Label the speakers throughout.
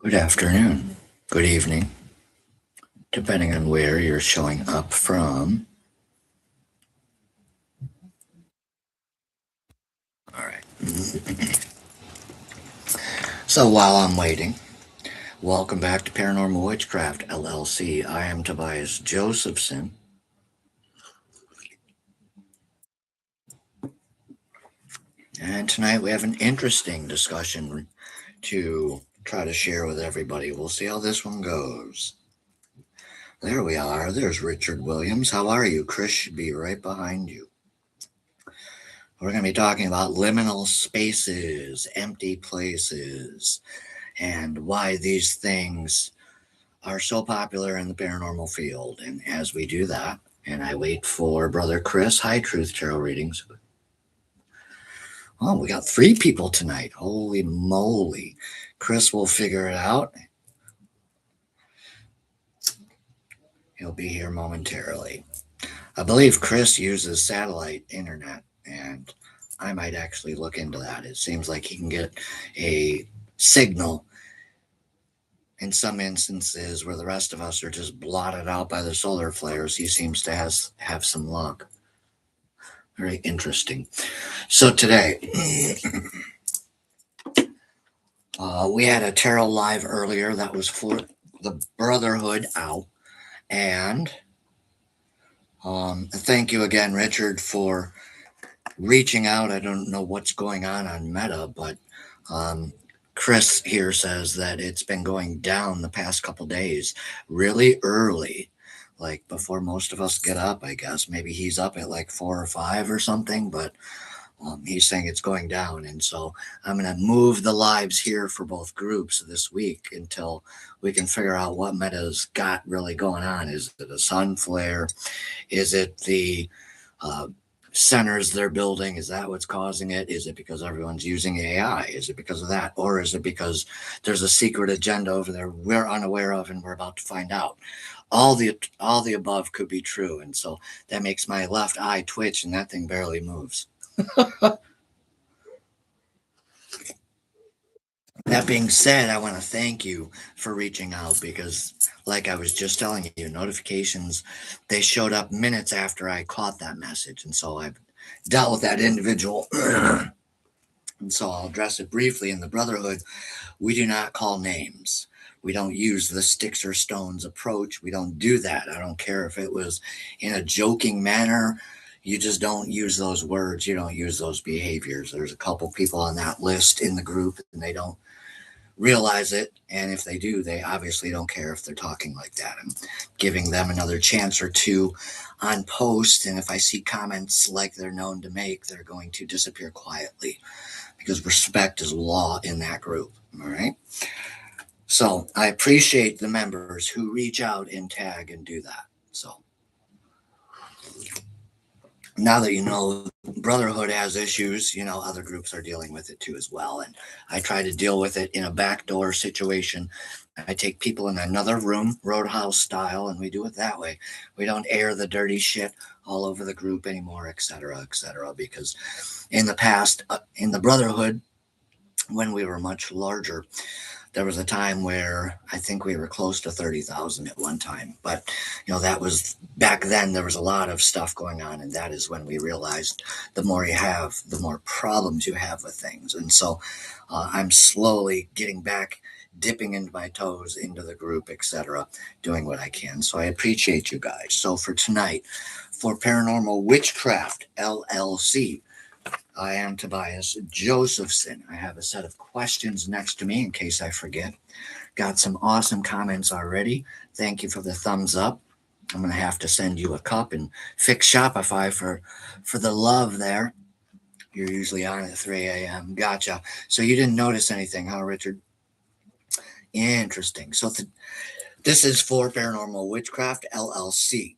Speaker 1: Good afternoon, good evening, depending on where you're showing up from. All right. So while I'm waiting, welcome back to Paranormal Witchcraft LLC. I am Tobias Josephson, and tonight we have an interesting discussion to try to share with everybody. We'll see how this one goes. There we are. There's Richard Williams. How are you? Chris should be right behind you. We're going to be talking about liminal spaces, empty places, and why these things are so popular in the paranormal field. And as we do that, and I wait for Brother Chris, High Truth Tarot readings. Oh, we got 3 people tonight. Holy moly. Chris will figure it out. He'll be here momentarily. I believe Chris uses satellite internet, and I might actually look into that. It seems like he can get a signal in some instances where the rest of us are just blotted out by the solar flares. He seems to have some luck. Very interesting. So today, we had a tarot live earlier that was for the Brotherhood out. And thank you again, Richard, for reaching out. I don't know what's going on Meta, but Chris here says that it's been going down the past couple days really early, like before most of us get up, I guess. Maybe he's up at like 4 or 5 or something, but he's saying it's going down. And so I'm going to move the lives here for both groups this week until we can figure out what Meta's got really going on. Is it a sun flare? Is it the centers they're building? Is that what's causing it? Is it because everyone's using AI? Is it because of that? Or is it because there's a secret agenda over there we're unaware of and we're about to find out? All the above could be true. And so that makes my left eye twitch and that thing barely moves. That being said, I want to thank you for reaching out because, like I was just telling you, notifications, they showed up minutes after I caught that message. And so I've dealt with that individual. And so I'll address it briefly. In the Brotherhood, we do not call names. We don't use the sticks or stones approach. We don't do that. I don't care if it was in a joking manner. You just don't use those words. You don't use those behaviors. There's a couple people on that list in the group, and they don't realize it. And if they do, they obviously don't care if they're talking like that. I'm giving them another chance or two on post. And if I see comments like they're known to make, they're going to disappear quietly because respect is law in that group. All right. So I appreciate the members who reach out and tag and do that. So now that you know Brotherhood has issues, you know, other groups are dealing with it too as well. And I try to deal with it in a backdoor situation. I take people in another room, Roadhouse style, and we do it that way. We don't air the dirty shit all over the group anymore, et cetera, because in the past, in the Brotherhood, when we were much larger, there was a time where I think we were close to 30,000 at one time. But, you know, that was back then, there was a lot of stuff going on. And that is when we realized the more you have, the more problems you have with things. And so I'm slowly getting back, dipping into my toes into the group, etc., doing what I can. So I appreciate you guys. So for tonight, for Paranormal Witchcraft LLC, I am Tobias Josephson. I have a set of questions next to me in case I forget. Got some awesome comments already. Thank you for the thumbs up. I'm going to have to send you a cup and fix Shopify for the love there. You're usually on at 3 a.m. Gotcha. So you didn't notice anything, huh, Richard? Interesting. So this is for Paranormal Witchcraft LLC.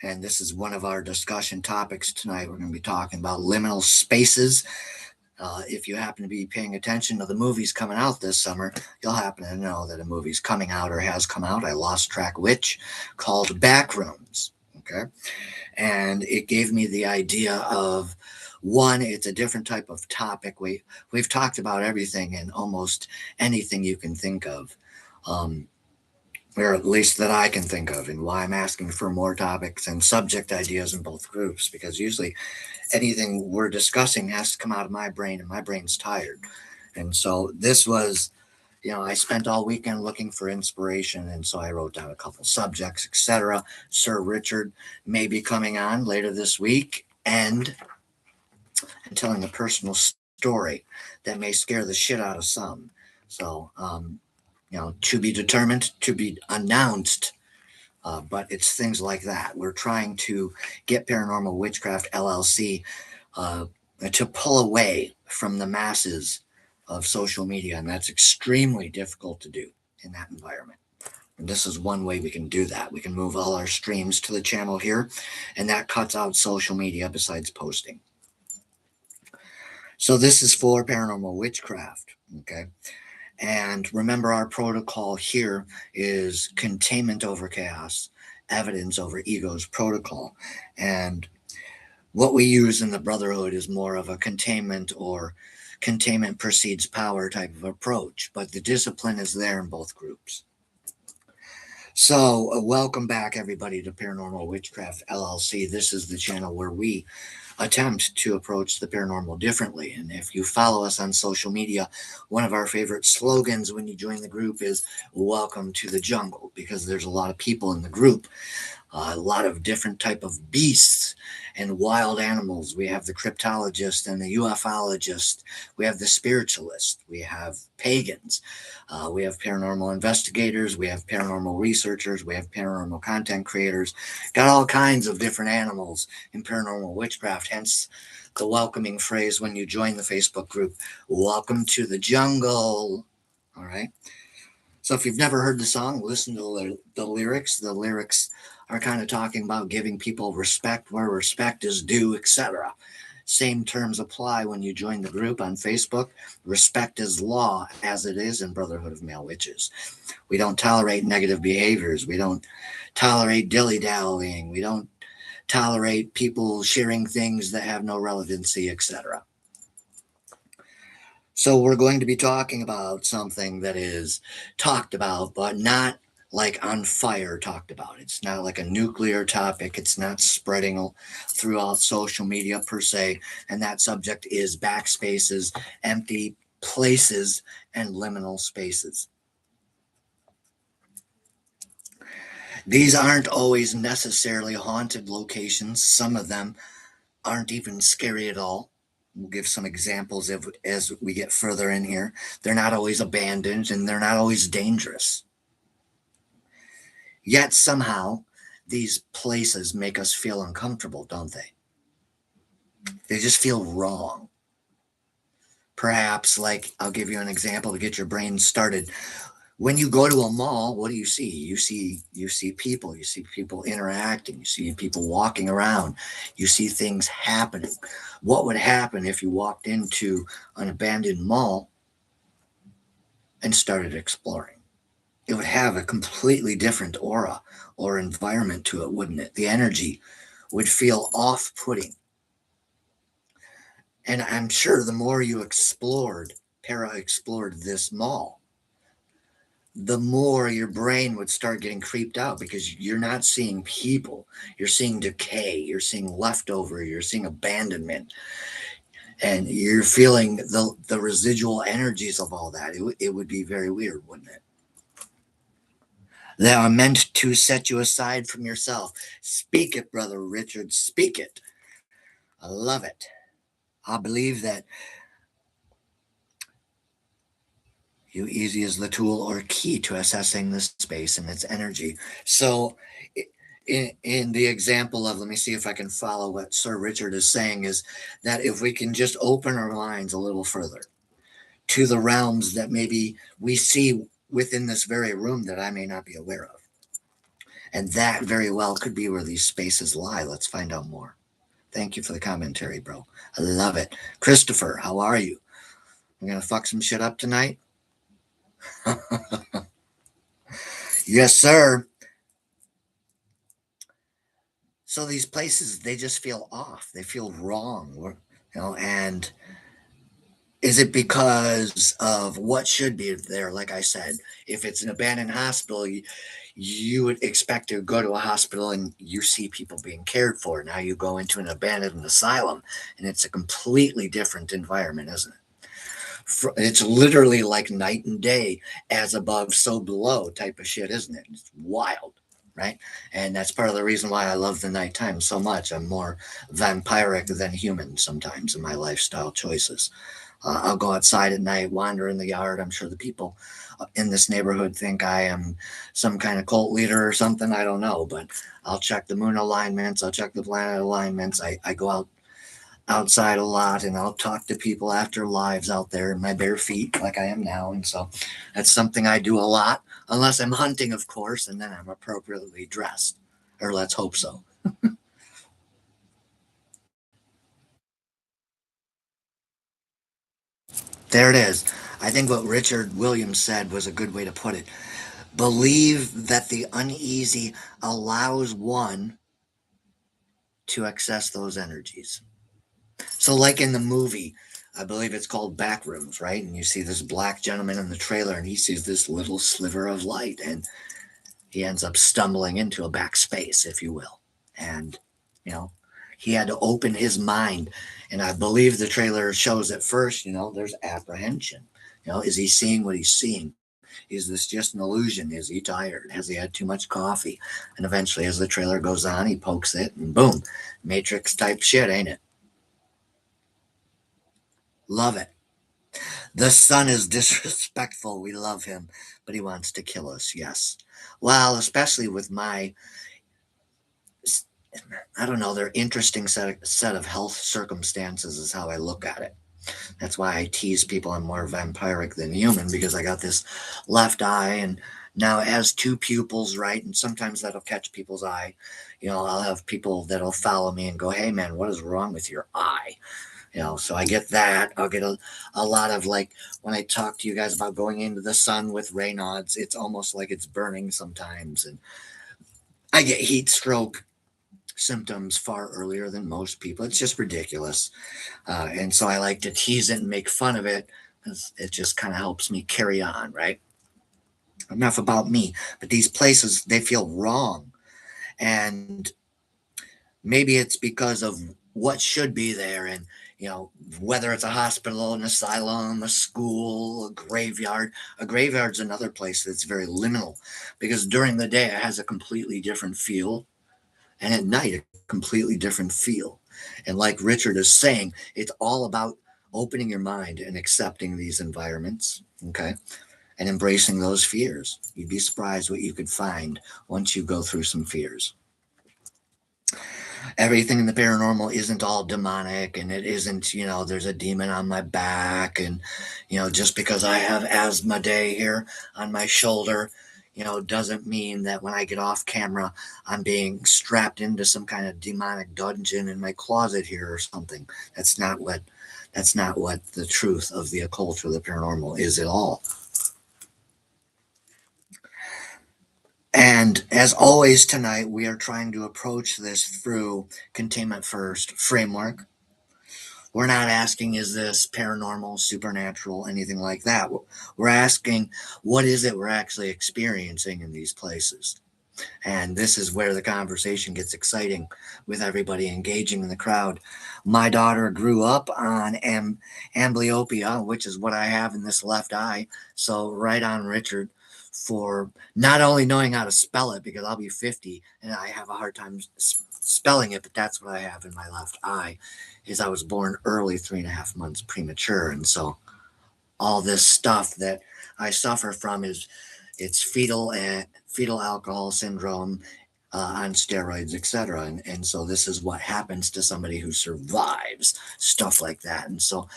Speaker 1: And this is one of our discussion topics tonight. We're going to be talking about liminal spaces. If you happen to be paying attention to the movies coming out this summer, you'll happen to know that a movie's coming out or has come out. I lost track which, called Backrooms. Okay. And it gave me the idea of one, it's a different type of topic. We've talked about everything and almost anything you can think of. or at least that I can think of, and why I'm asking for more topics and subject ideas in both groups, because usually anything we're discussing has to come out of my brain, and my brain's tired. And so this was, I spent all weekend looking for inspiration, and so I wrote down a couple subjects, etc. Sir Richard may be coming on later this week, and telling a personal story that may scare the shit out of some. So, to be determined, to be announced. But it's things like that. We're trying to get Paranormal Witchcraft LLC to pull away from the masses of social media, and that's extremely difficult to do in that environment. And this is one way we can do that. We can move all our streams to the channel here, and that cuts out social media besides posting. So this is for Paranormal Witchcraft, okay? And remember, our protocol here is containment over chaos, evidence over ego's protocol. And what we use in the Brotherhood is more of a containment or containment precedes power type of approach, but the discipline is there in both groups. So, welcome back, everybody, to Paranormal Witchcraft LLC. This is the channel where we attempt to approach the paranormal differently. And if you follow us on social media, one of our favorite slogans when you join the group is "Welcome to the Jungle," because there's a lot of people in the group, a lot of different type of beasts and wild animals. We have the cryptologist and the ufologist. We have the spiritualist. We have pagans. We have paranormal investigators. We have paranormal researchers. We have paranormal content creators. Got all kinds of different animals in paranormal witchcraft. Hence the welcoming phrase when you join the Facebook group, "Welcome to the jungle." All right. So if you've never heard the song, listen to the lyrics. The lyrics are kind of talking about giving people respect where respect is due, etc. Same terms apply when you join the group on Facebook. Respect is law, as it is in Brotherhood of Male Witches. We don't tolerate negative behaviors. We don't tolerate dilly-dallying. We don't tolerate people sharing things that have no relevancy, etc. So we're going to be talking about something that is talked about, but not like on fire talked about. It's not like a nuclear topic. It's not spreading throughout social media per se. And that subject is backspaces, empty places, and liminal spaces. These aren't always necessarily haunted locations. Some of them aren't even scary at all. We'll give some examples as we get further in here. They're not always abandoned, and they're not always dangerous. Yet somehow these places make us feel uncomfortable, don't they? They just feel wrong. Perhaps, like, I'll give you an example to get your brain started. When you go to a mall, what do you see? You see people. You see people interacting. You see people walking around. You see things happening. What would happen if you walked into an abandoned mall and started exploring? It would have a completely different aura or environment to it, wouldn't it? The energy would feel off-putting. And I'm sure the more you explored this mall, the more your brain would start getting creeped out, because you're not seeing people. You're seeing decay. You're seeing leftover. You're seeing abandonment. And you're feeling the residual energies of all that. It would be very weird, wouldn't it? They are meant to set you aside from yourself. Speak it, Brother Richard. Speak it. I love it. I believe that you easy is the tool or key to assessing this space and its energy. So in the example of, let me see if I can follow what Sir Richard is saying, is that if we can just open our minds a little further to the realms that maybe we see within this very room that I may not be aware of. And that very well could be where these spaces lie. Let's find out more. Thank you for the commentary, bro. I love it. Christopher, how are you? We're going to fuck some shit up tonight? Yes, sir. So these places, they just feel off. They feel wrong, and Is it because of what should be there? Like I said, if it's an abandoned hospital, you would expect to go to a hospital and you see people being cared for. Now you go into an abandoned asylum and it's a completely different environment, isn't it? It's literally like night and day, as above, so below type of shit, isn't it? It's wild, right? And that's part of the reason why I love the nighttime so much. I'm more vampiric than human sometimes in my lifestyle choices. I'll go outside at night, wander in the yard. I'm sure the people in this neighborhood think I am some kind of cult leader or something. I don't know, but I'll check the moon alignments. I'll check the planet alignments. I go outside a lot and I'll talk to people after lives out there in my bare feet like I am now. And so that's something I do a lot, unless I'm hunting, of course, and then I'm appropriately dressed. Or let's hope so. There it is. I think what Richard Williams said was a good way to put it. Believe that the uneasy allows one to access those energies. So, like in the movie, I believe it's called Backrooms, right? And you see this black gentleman in the trailer, and he sees this little sliver of light, and he ends up stumbling into a back space, if you will. And, you know, he had to open his mind. And I believe the trailer shows at first, there's apprehension. Is he seeing what he's seeing? Is this just an illusion? Is he tired? Has he had too much coffee? And eventually, as the trailer goes on, he pokes it and boom, Matrix type shit, ain't it? Love it. The sun is disrespectful. We love him, but he wants to kill us. Yes. Well, especially with my, I don't know, they're interesting set of health circumstances, is how I look at it. That's why I tease people I'm more vampiric than human, because I got this left eye and now it has two pupils, right? And sometimes that'll catch people's eye. I'll have people that'll follow me and go, hey man, what is wrong with your eye? So I get that. I'll get a lot of, like, when I talk to you guys about going into the sun with Raynaud's, it's almost like it's burning sometimes. And I get heat stroke symptoms far earlier than most people. It's just ridiculous. And so I like to tease it and make fun of it because it just kind of helps me carry on, right? Enough about me. But these places, they feel wrong. And maybe it's because of what should be there. And, whether it's a hospital, an asylum, a school, a graveyard. A graveyard's another place that's very liminal because during the day it has a completely different feel, and at night a completely different feel. And like Richard is saying, it's all about opening your mind and accepting these environments, okay, and embracing those fears. You'd be surprised what you could find once you go through some fears. Everything in the paranormal isn't all demonic, and it isn't, there's a demon on my back, and, just because I have asthma day here on my shoulder, doesn't mean that when I get off camera, I'm being strapped into some kind of demonic dungeon in my closet here or something. That's not what the truth of the occult or the paranormal is at all. And as always tonight, we are trying to approach this through containment first framework. We're not asking, is this paranormal, supernatural, anything like that. We're asking, what is it we're actually experiencing in these places? And this is where the conversation gets exciting with everybody engaging in the crowd. My daughter grew up on amblyopia, which is what I have in this left eye. So, right on, Richard, for not only knowing how to spell it, because I'll be 50 and I have a hard time spelling it, but that's what I have in my left eye. Is I was born early, 3.5 months premature. And so, all this stuff that I suffer from is it's fetal alcohol syndrome on steroids, etc. And so this is what happens to somebody who survives stuff like that. And so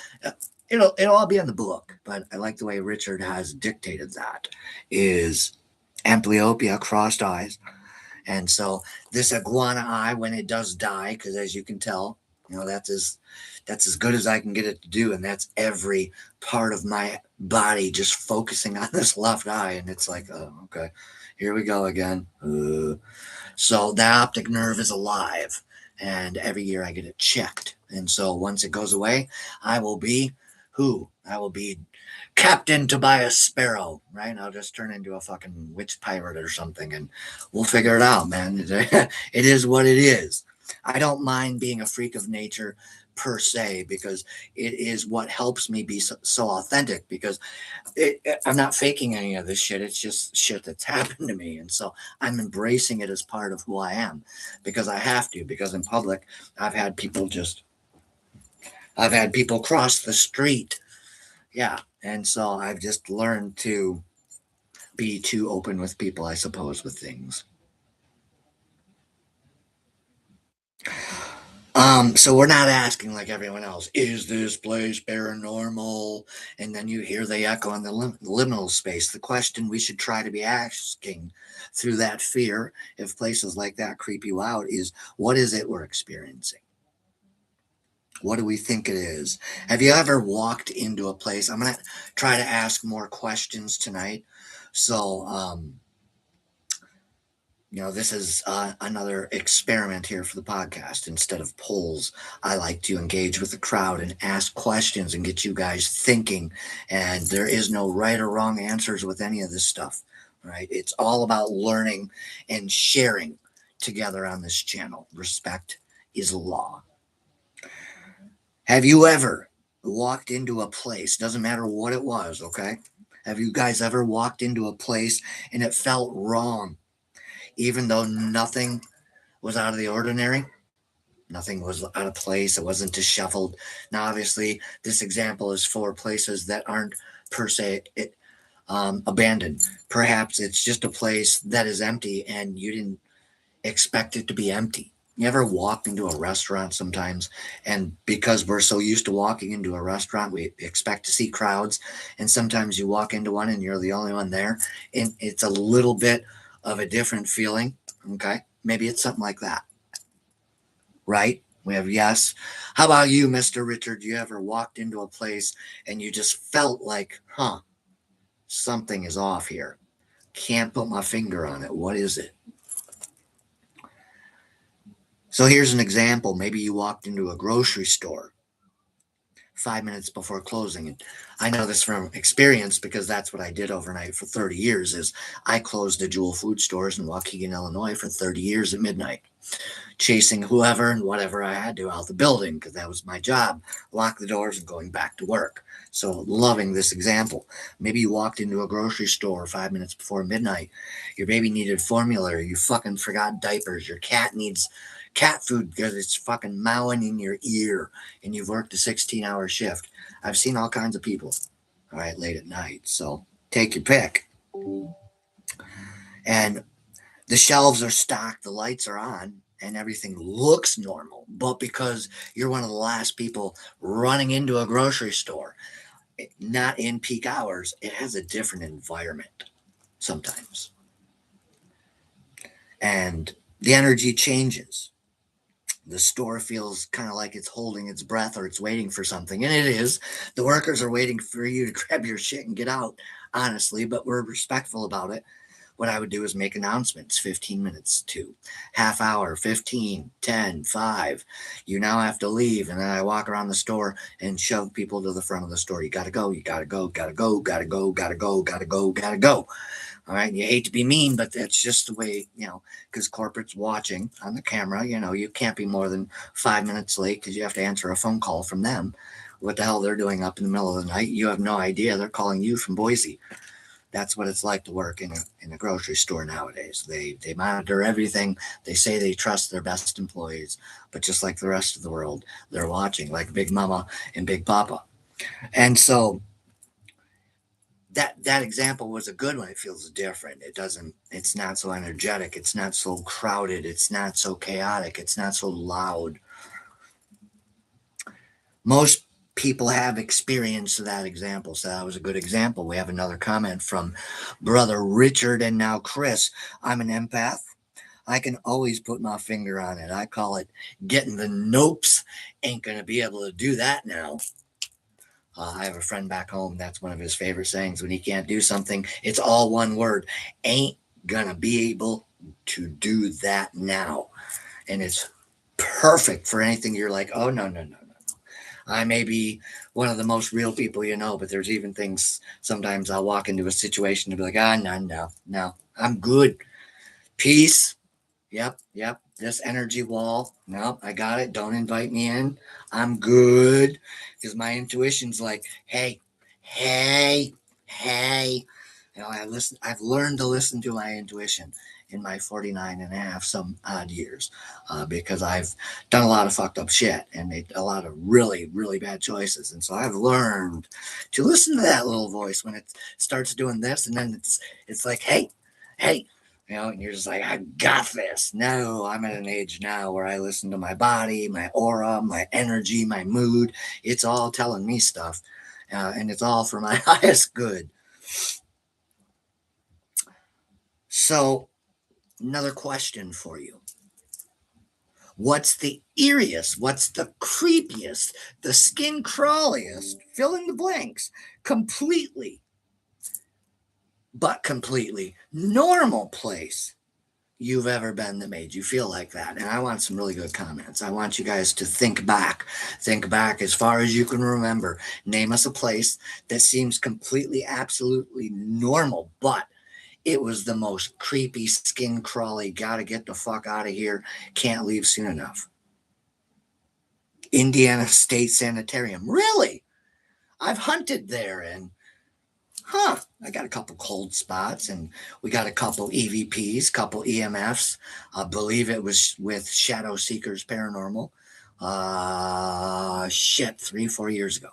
Speaker 1: it'll all be in the book, but I like the way Richard has dictated that is amblyopia, crossed eyes. And so this iguana eye, when it does die, because as you can tell, that's as good as I can get it to do, and that's every part of my body just focusing on this left eye, and it's like, oh, okay, here we go again. So the optic nerve is alive, and every year I get it checked, and so once it goes away, I will be Who? I will be Captain Tobias Sparrow, right? I'll just turn into a fucking witch pirate or something and we'll figure it out, man. It is what it is. I don't mind being a freak of nature per se because it is what helps me be so authentic because I'm not faking any of this shit. It's just shit that's happened to me. And so I'm embracing it as part of who I am because I have to, because in public, I've had people just, I've had people cross the street. Yeah. And so I've just learned to be too open with people, I suppose, with things. So we're not asking like everyone else, is this place paranormal? And then you hear the echo in the liminal space. The question we should try to be asking through that fear, if places like that creep you out, is what is it we're experiencing? What do we think it is? Have you ever walked into a place? I'm going to try to ask more questions tonight. So, this is another experiment here for the podcast. Instead of polls, I like to engage with the crowd and ask questions and get you guys thinking. And there is no right or wrong answers with any of this stuff, right? It's all about learning and sharing together on this channel. Respect is law. Have you ever walked into a place? Doesn't matter what it was, okay? Have you guys ever walked into a place and it felt wrong? Even though nothing was out of the ordinary, nothing was out of place, it wasn't disheveled. Now, obviously, this example is for places that aren't per se abandoned. Perhaps it's just a place that is empty and you didn't expect it to be empty. You ever walked into a restaurant sometimes, and because we're so used to walking into a restaurant, we expect to see crowds, and sometimes you walk into one and you're the only one there, and it's a little bit of a different feeling. Okay, maybe it's something like that, right? We have yes. How about you, Mr. Richard? You ever walked into a place and you just felt like, something is off here? Can't put my finger on it. What is it? So here's an example. Maybe you walked into a grocery store 5 minutes before closing. And I know this from experience because that's what I did overnight for 30 years is I closed the Jewel food stores in Waukegan, Illinois for 30 years at midnight, chasing whoever and whatever I had to out the building because that was my job, lock the doors and going back to work. So loving this example. Maybe you walked into a grocery store 5 minutes before midnight. Your baby needed formula or you fucking forgot diapers. Your cat needs cat food because it's fucking mowing in your ear and you've worked a 16-hour shift. I've seen all kinds of people, all right, late at night. So take your pick. And the shelves are stocked, the lights are on, and everything looks normal. But because you're one of the last people running into a grocery store, not in peak hours, it has a different environment sometimes. And the energy changes. The store feels kind of like it's holding its breath or it's waiting for something. And it is. The workers are waiting for you to grab your shit and get out, honestly, but we're respectful about it. What I would do is make announcements 15 minutes to half hour, 15, 10, 5. You now have to leave. And then I walk around the store and shove people to the front of the store. You got to go, you got to go, got to go, got to go, got to go, got to go, got to go. All right. And you hate to be mean, but that's just the way, because corporate's watching on the camera. You can't be more than 5 minutes late because you have to answer a phone call from them. What the hell they're doing up in the middle of the night? You have no idea. They're calling you from Boise. That's what it's like to work in a grocery store nowadays. They monitor everything. They say they trust their best employees, but just like the rest of the world, they're watching like Big Mama and Big Papa. And so that example was a good one. It feels different. It's not so energetic. It's not so crowded. It's not so chaotic. It's not so loud. Most people have experienced that example. So that was a good example. We have another comment from brother Richard and now Chris. I'm an empath. I can always put my finger on it. I call it getting the nopes. Ain't going to be able to do that now. I have a friend back home. That's one of his favorite sayings. When he can't do something, it's all one word. Ain't going to be able to do that now. And it's perfect for anything you're like, oh, no. I may be one of the most real people you know, but there's even things sometimes I'll walk into a situation and be like, no, I'm good. Peace. Yep. This energy wall. Nope, I got it. Don't invite me in. I'm good. Because my intuition's like, hey, hey. I've learned to listen to my intuition in my 49 and a half, some odd years, because I've done a lot of fucked up shit and made a lot of really, really bad choices. And so I've learned to listen to that little voice when it starts doing this, and then it's like, hey, and you're just like, I got this. No, I'm at an age now where I listen to my body, my aura, my energy, my mood. It's all telling me stuff, and it's all for my highest good. So, another question for you. What's the eeriest? What's the creepiest? The skin crawliest? Fill in the blanks. Completely normal place you've ever been that made you feel like that. And I want some really good comments. I want you guys to think back. Think back as far as you can remember. Name us a place that seems completely, absolutely normal, but it was the most creepy, skin crawly, gotta get the fuck out of here, can't leave soon enough. Indiana State Sanitarium. Really? I've hunted there and I got a couple cold spots and we got a couple EVPs, couple EMFs. I believe it was with Shadow Seekers Paranormal. 3-4 years ago.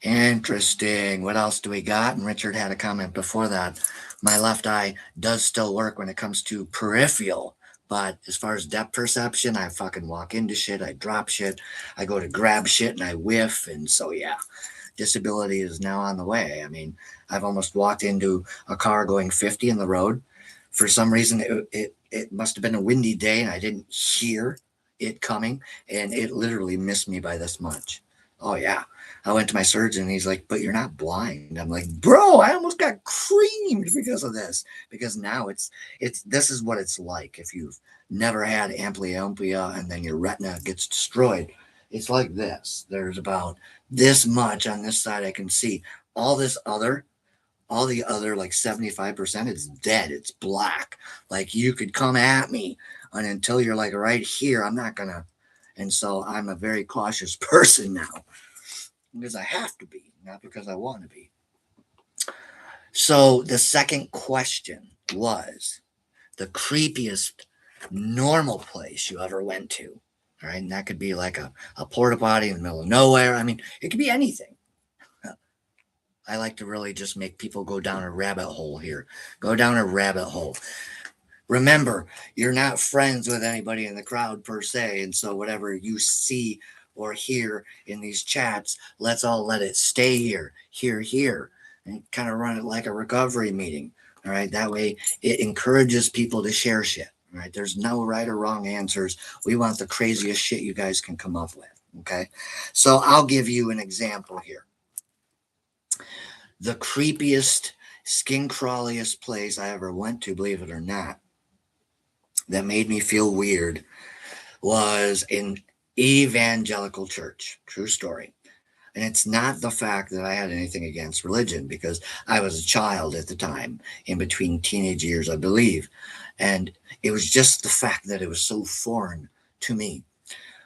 Speaker 1: Interesting. What else do we got? And Richard had a comment before that. My left eye does still work when it comes to peripheral. But as far as depth perception, I fucking walk into shit, I drop shit, I go to grab shit and I whiff. And so, yeah, disability is now on the way. I mean, I've almost walked into a car going 50 in the road. For some reason, it must have been a windy day and I didn't hear it coming. And it literally missed me by this much. Oh, yeah. I went to my surgeon and he's like, but you're not blind. I'm like, bro, I almost got creamed because of this. Because now this is what it's like if you've never had amblyopia and then your retina gets destroyed. It's like this. There's about this much on this side I can see. All the other like 75% is dead. It's black. Like you could come at me and until you're like right here, I'm not gonna. And so I'm a very cautious person now because I have to be, not because I want to be. So the second question was the creepiest normal place you ever went to. All right. And that could be like a porta potty in the middle of nowhere. I mean, it could be anything. I like to really just make people go down a rabbit hole here. Go down a rabbit hole. Remember, you're not friends with anybody in the crowd per se. And so whatever you see or hear in these chats, let's all let it stay here, and kind of run it like a recovery meeting. All right. That way it encourages people to share shit. All right. There's no right or wrong answers. We want the craziest shit you guys can come up with. Okay. So I'll give you an example here. The creepiest, skin crawliest place I ever went to, believe it or not, that made me feel weird was an evangelical church. True story. And it's not the fact that I had anything against religion because I was a child at the time, in between teenage years, I believe. And it was just the fact that it was so foreign to me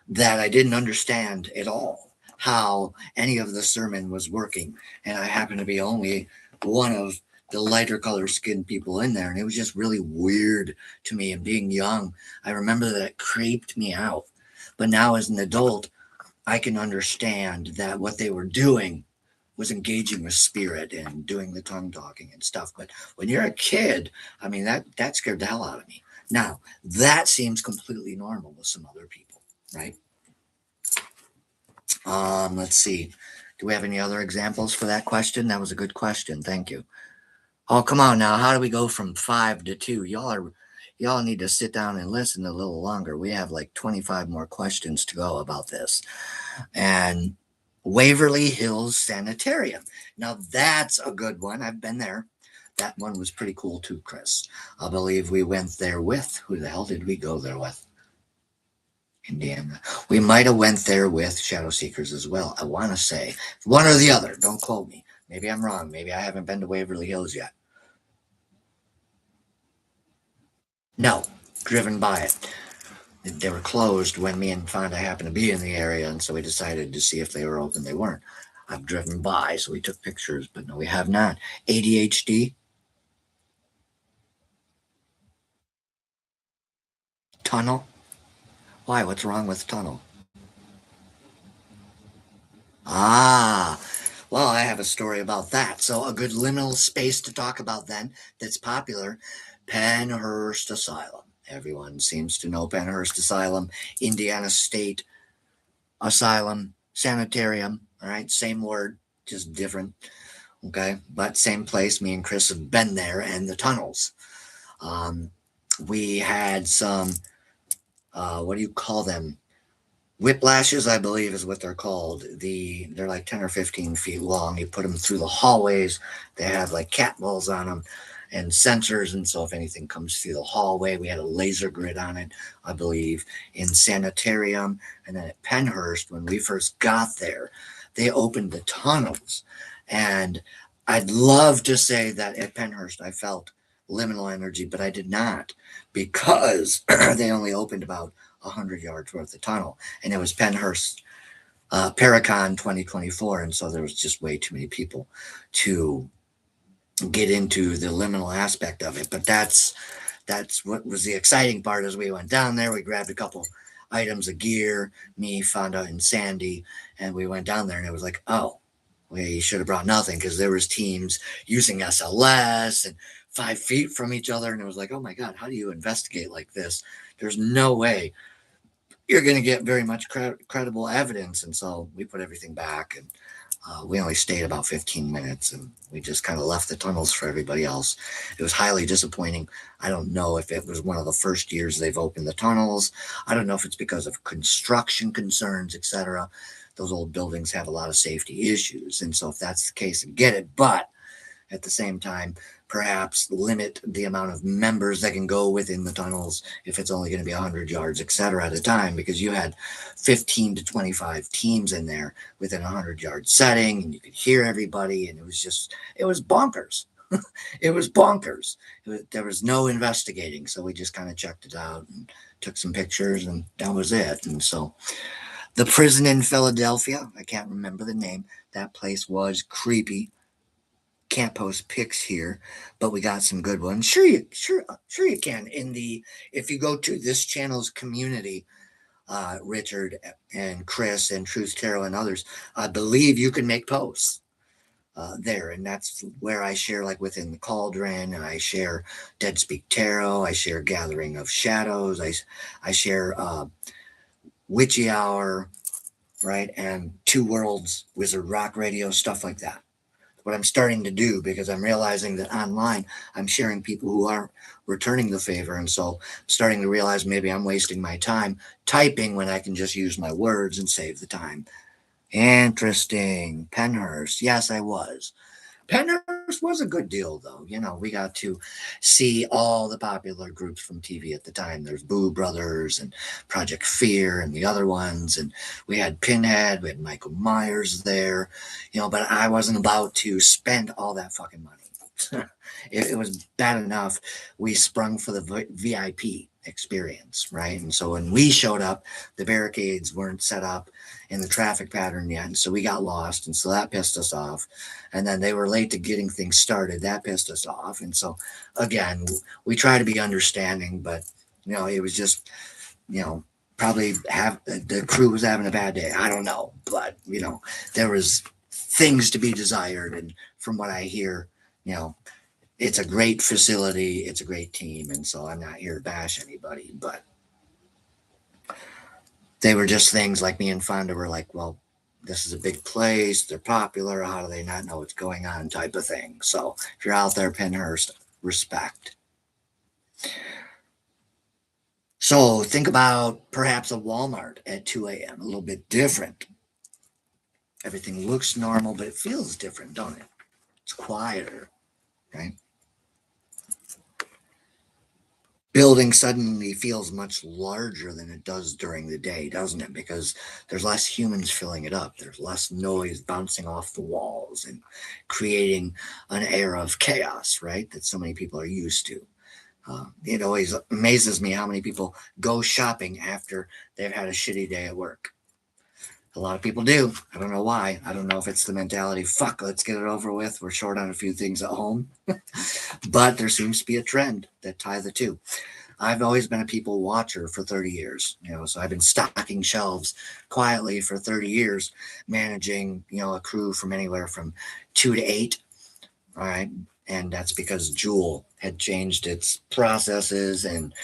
Speaker 1: that I didn't understand at all how any of the sermon was working. And I happened to be only one of the lighter color skinned people in there. And it was just really weird to me. And being young, I remember that it creeped me out. But now as an adult, I can understand that what they were doing was engaging with spirit and doing the tongue talking and stuff. But when you're a kid, I mean, that scared the hell out of me. Now, that seems completely normal with some other people, right? Let's see. Do we have any other examples for that question? That was a good question. Thank you. Oh, come on now. How do we go from 5 to 2? Y'all need to sit down and listen a little longer. We have like 25 more questions to go about this. And Waverly Hills Sanitarium. Now that's a good one. I've been there. That one was pretty cool too, Chris. I believe we went there with, who the hell did we go there with? Indiana. We might have went there with Shadow Seekers as well. I want to say one or the other. Don't quote me. Maybe I'm wrong. Maybe I haven't been to Waverly Hills yet. No, driven by it. They were closed when me and Fonda happened to be in the area, and so we decided to see if they were open. They weren't. I've driven by, so we took pictures, but no, we have not. ADHD, tunnel. Why? What's wrong with tunnel? Ah, well, I have a story about that. So, a good liminal space to talk about then that's popular, Pennhurst Asylum. Everyone seems to know Pennhurst Asylum, Indiana State Asylum, Sanitarium. All right, same word, just different. Okay, but same place. Me and Chris have been there, and the tunnels. Um, we had some, what do you call them? Whiplashes, I believe, is what they're called. They're like 10 or 15 feet long. You put them through the hallways. They have like cat balls on them and sensors. And so if anything comes through the hallway, we had a laser grid on it, I believe, in Sanitarium. And then at Pennhurst, when we first got there, they opened the tunnels. And I'd love to say that at Pennhurst I felt liminal energy, but I did not because they only opened about 100 yards worth of tunnel, and it was Pennhurst Paracon 2024, and so there was just way too many people to get into the liminal aspect of it. But that's what was the exciting part. As we went down there, we grabbed a couple items of gear, me, Fonda, and Sandy, and we went down there, and it was like, oh, we should have brought nothing because there was teams using SLS and 5 feet from each other, and it was like, oh my god, how do you investigate like this? There's no way you're going to get very much credible evidence. And so we put everything back, and we only stayed about 15 minutes, and we just kind of left the tunnels for everybody else. It was highly disappointing. I don't know if it was one of the first years they've opened the tunnels. I don't know if it's because of construction concerns, etc. Those old buildings have a lot of safety issues. And so if that's the case, I get it. But at the same time, perhaps limit the amount of members that can go within the tunnels if it's only going to be 100 yards, etc. at a time, because you had 15 to 25 teams in there within a 100-yard setting, and you could hear everybody, and it was bonkers. It was bonkers. There was no investigating, so we just kind of checked it out and took some pictures, and that was it. And so the prison in Philadelphia, I can't remember the name, that place was creepy. Can't post pics here, but we got some good ones. Sure you can. If you go to this channel's community, Richard and Chris and Truth Tarot and others, I believe you can make posts there, and that's where I share, like within the cauldron, and I share Dead Speak Tarot, I share Gathering of Shadows, I share Witchy Hour, right, and Two Worlds, Wizard Rock Radio, stuff like that. What I'm starting to do, because I'm realizing that online I'm sharing people who aren't returning the favor, and so I'm starting to realize maybe I'm wasting my time typing when I can just use my words and save the time. Interesting. Pennhurst. Yes, I was. Pennhurst was a good deal, though. You know, we got to see all the popular groups from TV at the time. There's Boo Brothers and Project Fear and the other ones. And we had Pinhead, we had Michael Myers there, but I wasn't about to spend all that fucking money. It was bad enough we sprung for the VIP experience, right? And so when we showed up, the barricades weren't set up in the traffic pattern yet, and so we got lost, and so that pissed us off. And then they were late to getting things started. That pissed us off. And so again, we try to be understanding, but it was just, probably the crew was having a bad day. I don't know, but there was things to be desired, and from what I hear, it's a great facility, it's a great team, and so I'm not here to bash anybody, but they were just things like me and Fonda were like, well, this is a big place, they're popular, how do they not know what's going on, type of thing. So if you're out there, Pennhurst, respect. So think about perhaps a Walmart at 2 a.m., a little bit different. Everything looks normal, but it feels different, don't it? It's quieter, right? building suddenly feels much larger than it does during the day, doesn't it? Because there's less humans filling it up. There's less noise bouncing off the walls and creating an air of chaos, right? That so many people are used to. It always amazes me how many people go shopping after they've had a shitty day at work. A lot of people do. I don't know why. I don't know if it's the mentality, fuck, let's get it over with. We're short on a few things at home. But there seems to be a trend that tie the two. I've always been a people watcher for 30 years, so I've been stocking shelves quietly for 30 years, managing, a crew from anywhere from 2 to 8. All right. And that's because Jewel had changed its processes and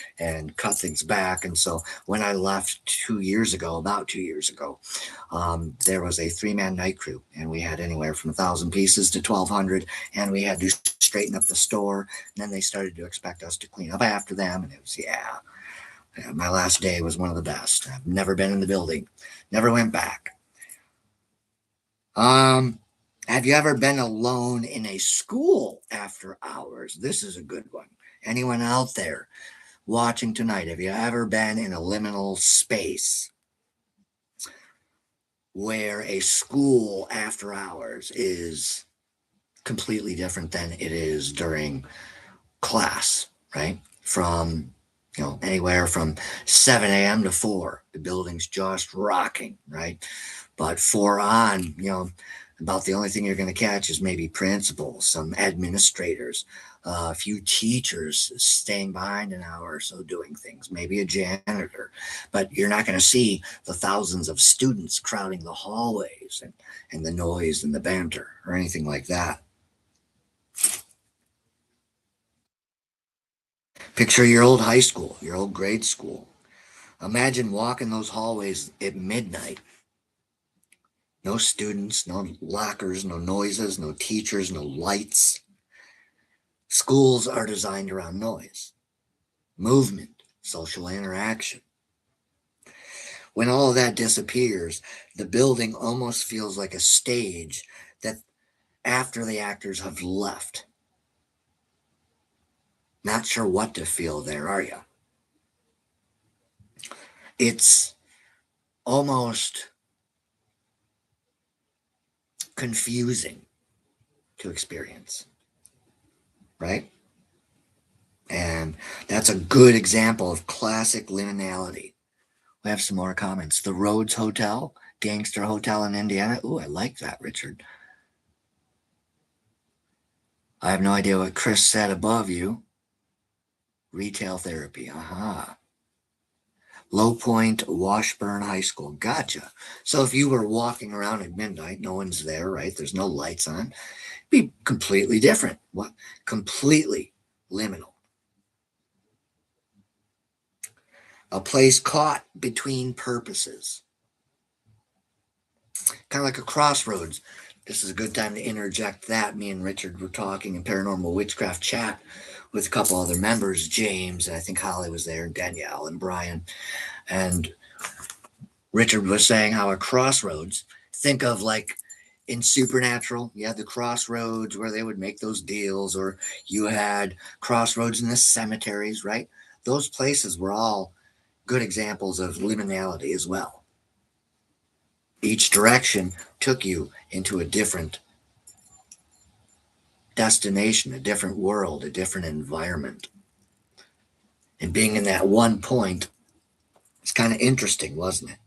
Speaker 1: cut things back. And so when I left 2 years ago, about 2 years ago, there was a 3-man night crew, and we had anywhere from 1,000 pieces to 1,200, and we had to straighten up the store. And then they started to expect us to clean up after them, and it was my last day was one of the best. I've never been in the building, never went back. Have you ever been alone in a school after hours? This is a good one. Anyone out there watching tonight, have you ever been in a liminal space where a school after hours is completely different than it is during class, right? From anywhere from 7 a.m. to 4, the building's just rocking, right? But 4 on, about the only thing you're going to catch is maybe principals, some administrators, a few teachers staying behind an hour or so doing things, maybe a janitor. But you're not going to see the thousands of students crowding the hallways and the noise and the banter or anything like that. Picture your old high school, your old grade school. Imagine walking those hallways at midnight. No students, no lockers, no noises, no teachers, no lights. Schools are designed around noise, movement, social interaction. When all of that disappears, the building almost feels like a stage that after the actors have left. Not sure what to feel there, are you? It's almost confusing to experience, right? And that's a good example of classic liminality. We have some more comments. The Rhodes Hotel, gangster hotel in Indiana. Ooh, I like that, Richard. I have no idea what Chris said above you. Retail therapy. Aha. Low Point, Washburn High School. Gotcha. So if you were walking around at midnight, no one's there, right? There's no lights on. It'd be completely different. What? Completely liminal. A place caught between purposes. Kind of like a crossroads. This is a good time to interject that. Me and Richard were talking in Paranormal Witchcraft chat with a couple other members, James, and I think Holly was there, and Danielle and Brian. And Richard was saying how a crossroads, think of like in Supernatural, you had the crossroads where they would make those deals, or you had crossroads in the cemeteries, right? Those places were all good examples of liminality as well. Each direction took you into a different destination, a different world, a different environment. And being in that one point, it's kind of interesting, wasn't it?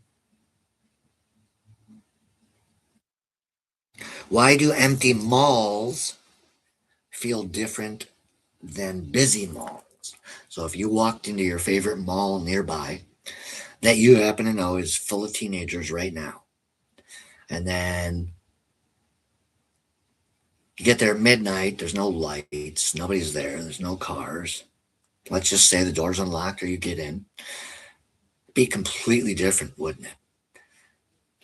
Speaker 1: Why do empty malls feel different than busy malls? So if you walked into your favorite mall nearby that you happen to know is full of teenagers right now, and then you get there at midnight, there's no lights, nobody's there, there's no cars. Let's just say the door's unlocked or you get in. It'd be completely different, wouldn't it?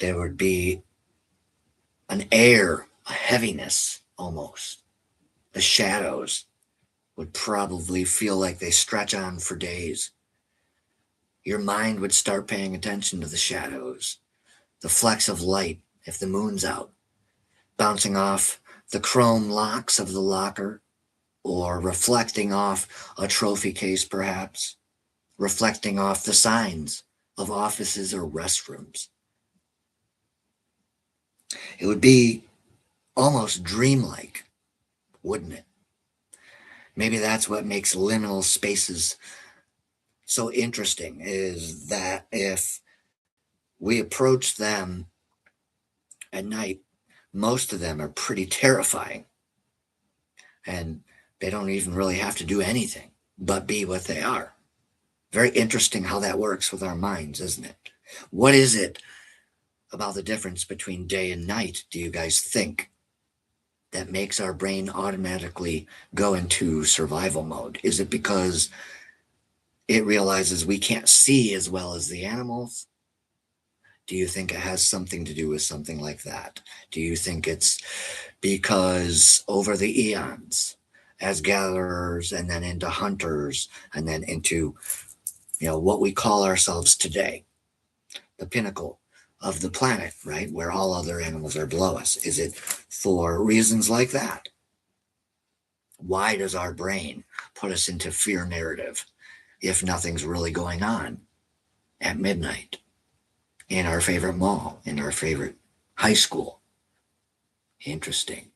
Speaker 1: There would be an air, a heaviness almost. The shadows would probably feel like they stretch on for days. Your mind would start paying attention to the shadows, the flecks of light if the moon's out, bouncing off the chrome locks of the locker or reflecting off a trophy case, perhaps, reflecting off the signs of offices or restrooms. It would be almost dreamlike, wouldn't it? Maybe that's what makes liminal spaces so interesting, is that if we approach them at night, most of them are pretty terrifying. And they don't even really have to do anything but be what they are. Very interesting how that works with our minds, isn't it? What is it about the difference between day and night, do you guys think, that makes our brain automatically go into survival mode? Is it because it realizes we can't see as well as the animals? Do you think it has something to do with something like that? Do you think it's because over the eons, as gatherers and then into hunters and then into, what we call ourselves today, the pinnacle of the planet, right, where all other animals are below us? Is it for reasons like that? Why does our brain put us into fear narrative if nothing's really going on at midnight in our favorite mall, in our favorite high school? Interesting.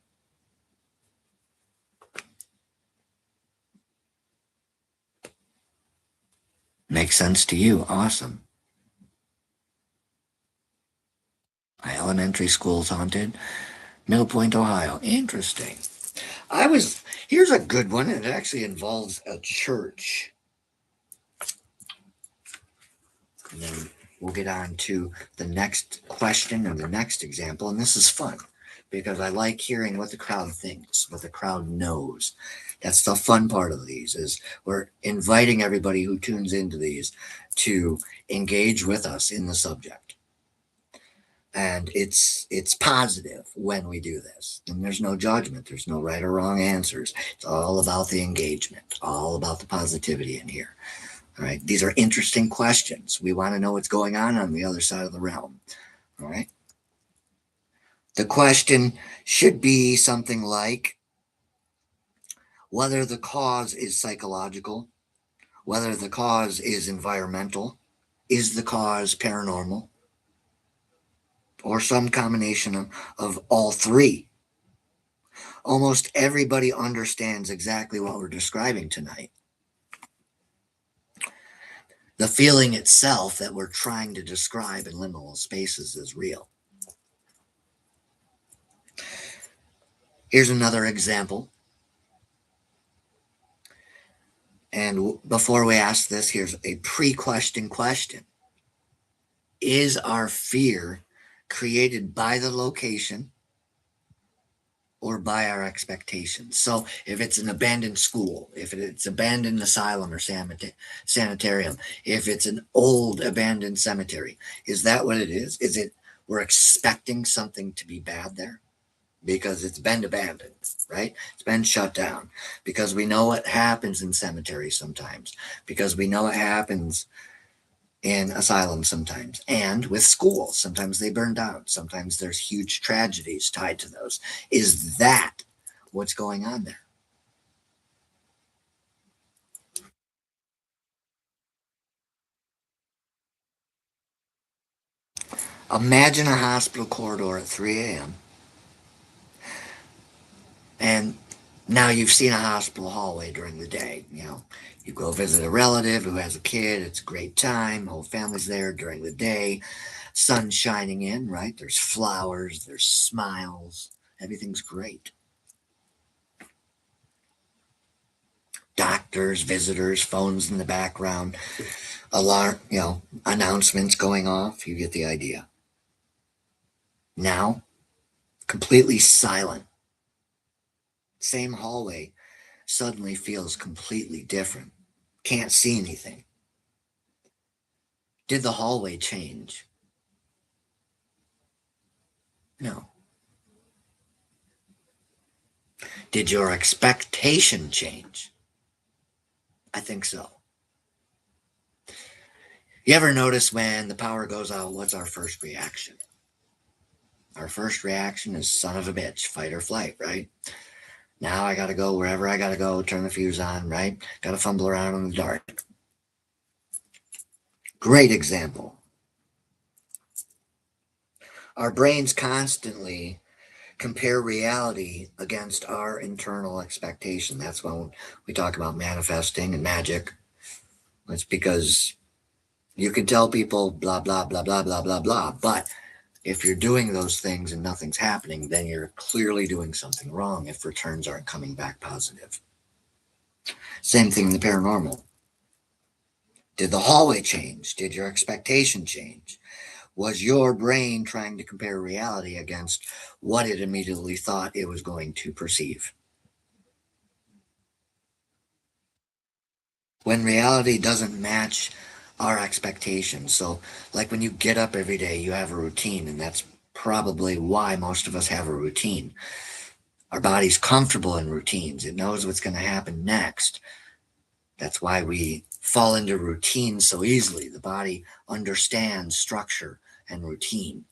Speaker 1: Makes sense to you. Awesome. My elementary school's haunted. Middle Point, Ohio. Interesting. Here's a good one. It actually involves a church. And then we'll get on to the next question and the next example. And this is fun because I like hearing what the crowd thinks, what the crowd knows. That's the fun part of these, is we're inviting everybody who tunes into these to engage with us in the subject. And it's positive when we do this. And there's no judgment. There's no right or wrong answers. It's all about the engagement, all about the positivity in here. All right. These are interesting questions. We want to know what's going on the other side of the realm. All right. The question should be something like whether the cause is psychological, whether the cause is environmental, is the cause paranormal, or some combination of all three. Almost everybody understands exactly what we're describing tonight. The feeling itself that we're trying to describe in liminal spaces is real. Here's another example. And before we ask this, here's a pre-question question. Is our fear created by the location or by our expectations? So if it's an abandoned school, if it's abandoned asylum or sanitarium, if it's an old abandoned cemetery, is that what it is? Is it we're expecting something to be bad there because it's been abandoned, right? It's been shut down, because we know what happens in cemeteries sometimes, because we know what happens in asylums sometimes, and with schools. Sometimes they burn down. Sometimes there's huge tragedies tied to those. Is that what's going on there? Imagine a hospital corridor at 3 a.m. And now you've seen a hospital hallway during the day. You go visit a relative who has a kid. It's a great time. Whole family's there during the day. Sun shining in, right? There's flowers, there's smiles. Everything's great. Doctors, visitors, phones in the background, alarm, announcements going off. You get the idea. Now, completely silent. Same hallway suddenly feels completely different. Can't see anything. Did the hallway change? No. Did your expectation change? I think so. You ever notice when the power goes out, what's our first reaction? Our first reaction is son of a bitch, fight or flight, right? Now I got to go wherever I got to go, turn the fuse on, right? Got to fumble around in the dark. Great example. Our brains constantly compare reality against our internal expectation. That's when we talk about manifesting and magic. It's because you can tell people blah, blah, blah, blah, blah, blah, blah. But if you're doing those things and nothing's happening, then you're clearly doing something wrong if returns aren't coming back positive. Same thing in the paranormal. Did the hallway change? Did your expectation change? Was your brain trying to compare reality against what it immediately thought it was going to perceive? When reality doesn't match our expectations. So, like when you get up every day, you have a routine, and that's probably why most of us have a routine. Our body's comfortable in routines, it knows what's going to happen next. That's why we fall into routine so easily. The body understands structure and routine.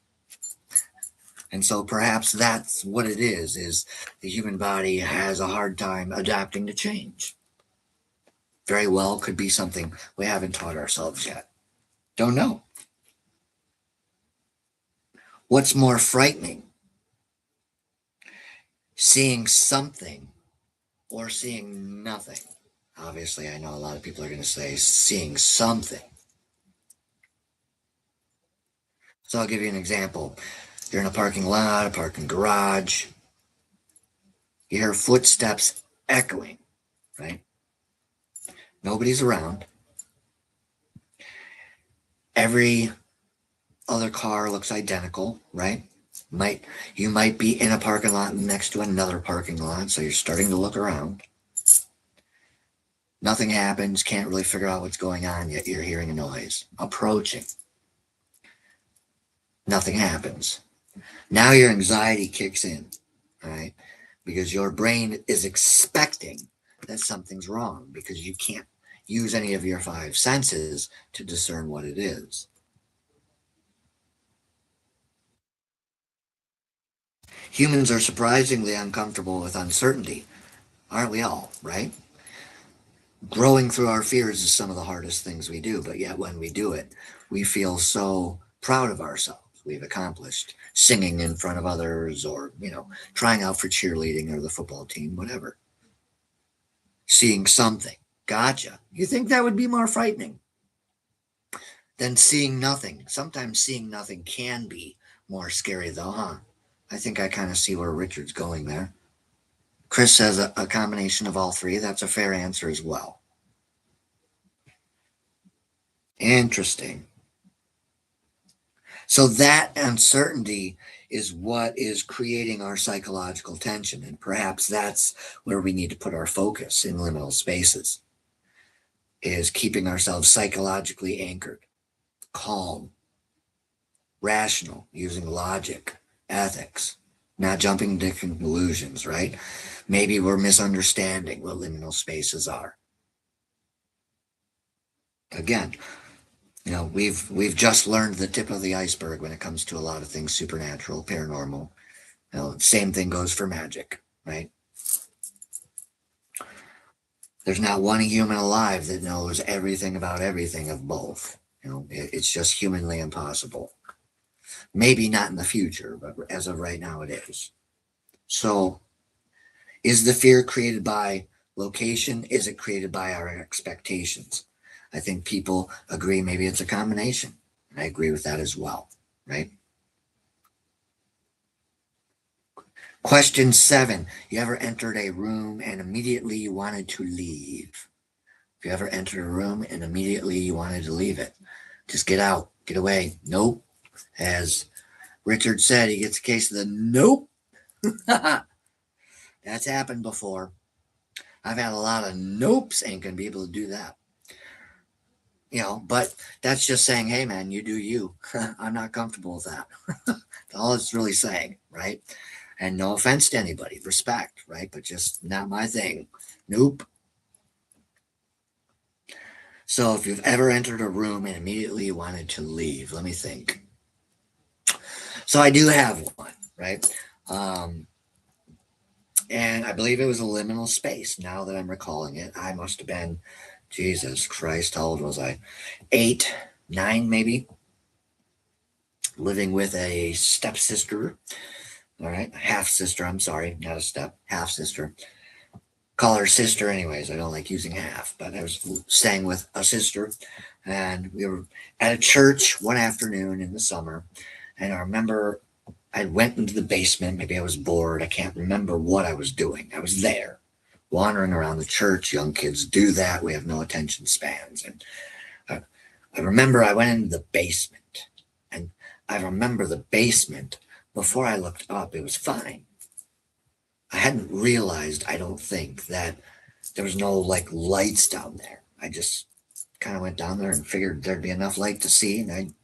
Speaker 1: And so perhaps that's what it is the human body has a hard time adapting to change. Very well could be something we haven't taught ourselves yet. Don't know. What's more frightening? Seeing something or seeing nothing? Obviously, I know a lot of people are going to say seeing something. So I'll give you an example. You're in a parking lot, a parking garage. You hear footsteps echoing, right? Nobody's around. Every other car looks identical, right? You might be in a parking lot next to another parking lot, so you're starting to look around. Nothing happens, can't really figure out what's going on, yet you're hearing a noise approaching. Nothing happens. Now your anxiety kicks in, right? Because your brain is expecting that something's wrong because you can't use any of your five senses to discern what it is. Humans are surprisingly uncomfortable with uncertainty, aren't we all, right? Growing through our fears is some of the hardest things we do, but yet when we do it, we feel so proud of ourselves. We've accomplished singing in front of others or, trying out for cheerleading or the football team, whatever. Seeing something. Gotcha. You think that would be more frightening than seeing nothing? Sometimes seeing nothing can be more scary though, huh? I think I kind of see where Richard's going there. Chris says a combination of all three. That's a fair answer as well. Interesting. So that uncertainty is what is creating our psychological tension. And perhaps that's where we need to put our focus in liminal spaces, is keeping ourselves psychologically anchored, calm, rational, using logic, ethics, not jumping to conclusions, right? Maybe we're misunderstanding what liminal spaces are. Again, we've just learned the tip of the iceberg when it comes to a lot of things supernatural, paranormal. Same thing goes for magic, right? There's not one human alive that knows everything about everything of both. It's just humanly impossible. Maybe not in the future, but as of right now, it is. So, is the fear created by location? Is it created by our expectations? I think people agree maybe it's a combination. I agree with that as well, right? Question 7. You ever entered a room and immediately you wanted to leave? If you ever entered a room and immediately you wanted to leave it, just get out, get away. Nope. As Richard said, he gets a case of the nope. That's happened before. I've had a lot of nopes, ain't gonna be able to do that. But that's just saying, hey man, you do you. I'm not comfortable with that. That's all it's really saying, right? And no offense to anybody, respect, right? But just not my thing. Nope. So if you've ever entered a room and immediately you wanted to leave, let me think. So I do have one, right? And I believe it was a liminal space. Now that I'm recalling it, I must have been, Jesus Christ, how old was I? 8, 9 maybe, living with a stepsister. All right, half sister. I'm sorry, not a step, half sister. Call her sister, anyways. I don't like using half, but I was staying with a sister, and we were at a church one afternoon in the summer. And I remember I went into the basement. Maybe I was bored. I can't remember what I was doing. I was there, wandering around the church. Young kids do that. We have no attention spans. And I, I remember I went into the basement, and I remember the basement. Before I looked up, it was fine. I hadn't realized, I don't think, that there was no like lights down there. I just kind of went down there and figured there'd be enough light to see, and I'd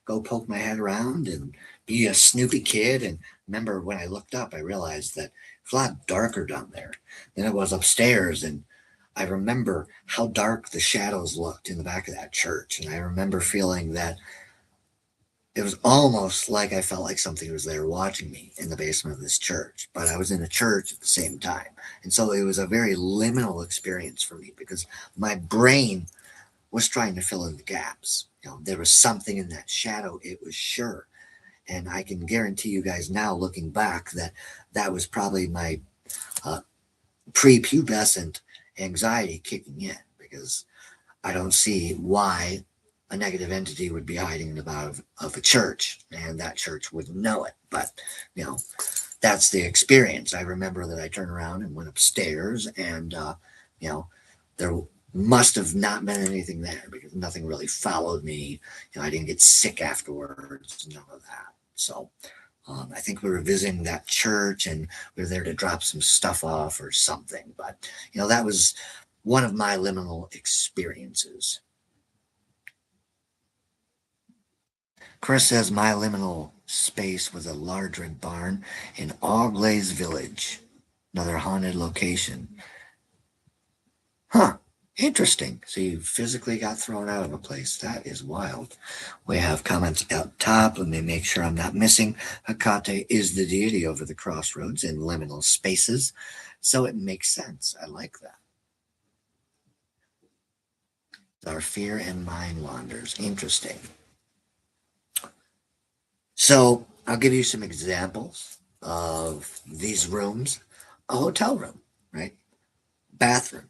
Speaker 1: go poke my head around and be a snoopy kid. And remember, when I looked up, I realized that it's a lot darker down there than it was upstairs. And I remember how dark the shadows looked in the back of that church. And I remember feeling that it was almost like I felt like something was there watching me in the basement of this church, but I was in a church at the same time. And so it was a very liminal experience for me because my brain was trying to fill in the gaps. There was something in that shadow, it was sure. And I can guarantee you guys now, looking back, that that was probably my prepubescent anxiety kicking in, because I don't see why a negative entity would be hiding in the bottom of a church, and that church wouldn't know it. But, that's the experience. I remember that I turned around and went upstairs, and, there must have not been anything there because nothing really followed me. I didn't get sick afterwards, none of that. So I think we were visiting that church, and we were there to drop some stuff off or something. But, that was one of my liminal experiences. Chris says my liminal space was a large red barn in Auglaze Village, another haunted location. Huh, interesting. So you physically got thrown out of a place. That is wild. We have comments up top. Let me make sure I'm not missing. Hecate is the deity over the crossroads in liminal spaces, so it makes sense. I like that. Our fear and mind wanders. Interesting. So I'll give you some examples of these rooms. A hotel room, right? Bathroom.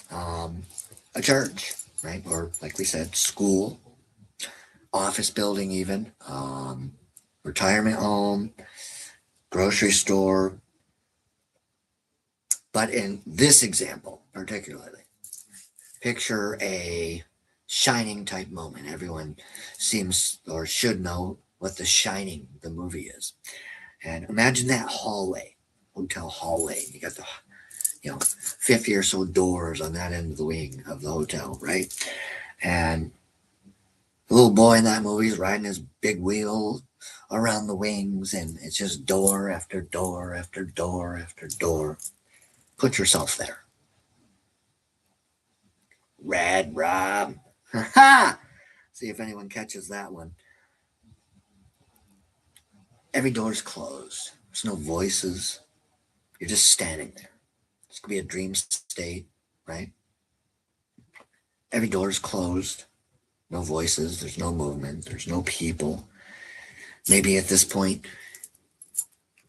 Speaker 1: A church, right? Or like we said, school, office building even, retirement home, grocery store. But in this example particularly, picture a Shining type moment. Everyone seems or should know what The Shining, the movie, is. And imagine that hallway, hotel hallway. You got the 50 or so doors on that end of the wing of the hotel, right? And the little boy in that movie is riding his big wheel around the wings, and it's just door after door after door after door. Put yourself there. Rad Rob. Ha! See if anyone catches that one. Every door's closed. There's no voices. You're just standing there. This could be a dream state, right? Every door's closed. No voices. There's no movement. There's no people. Maybe at this point,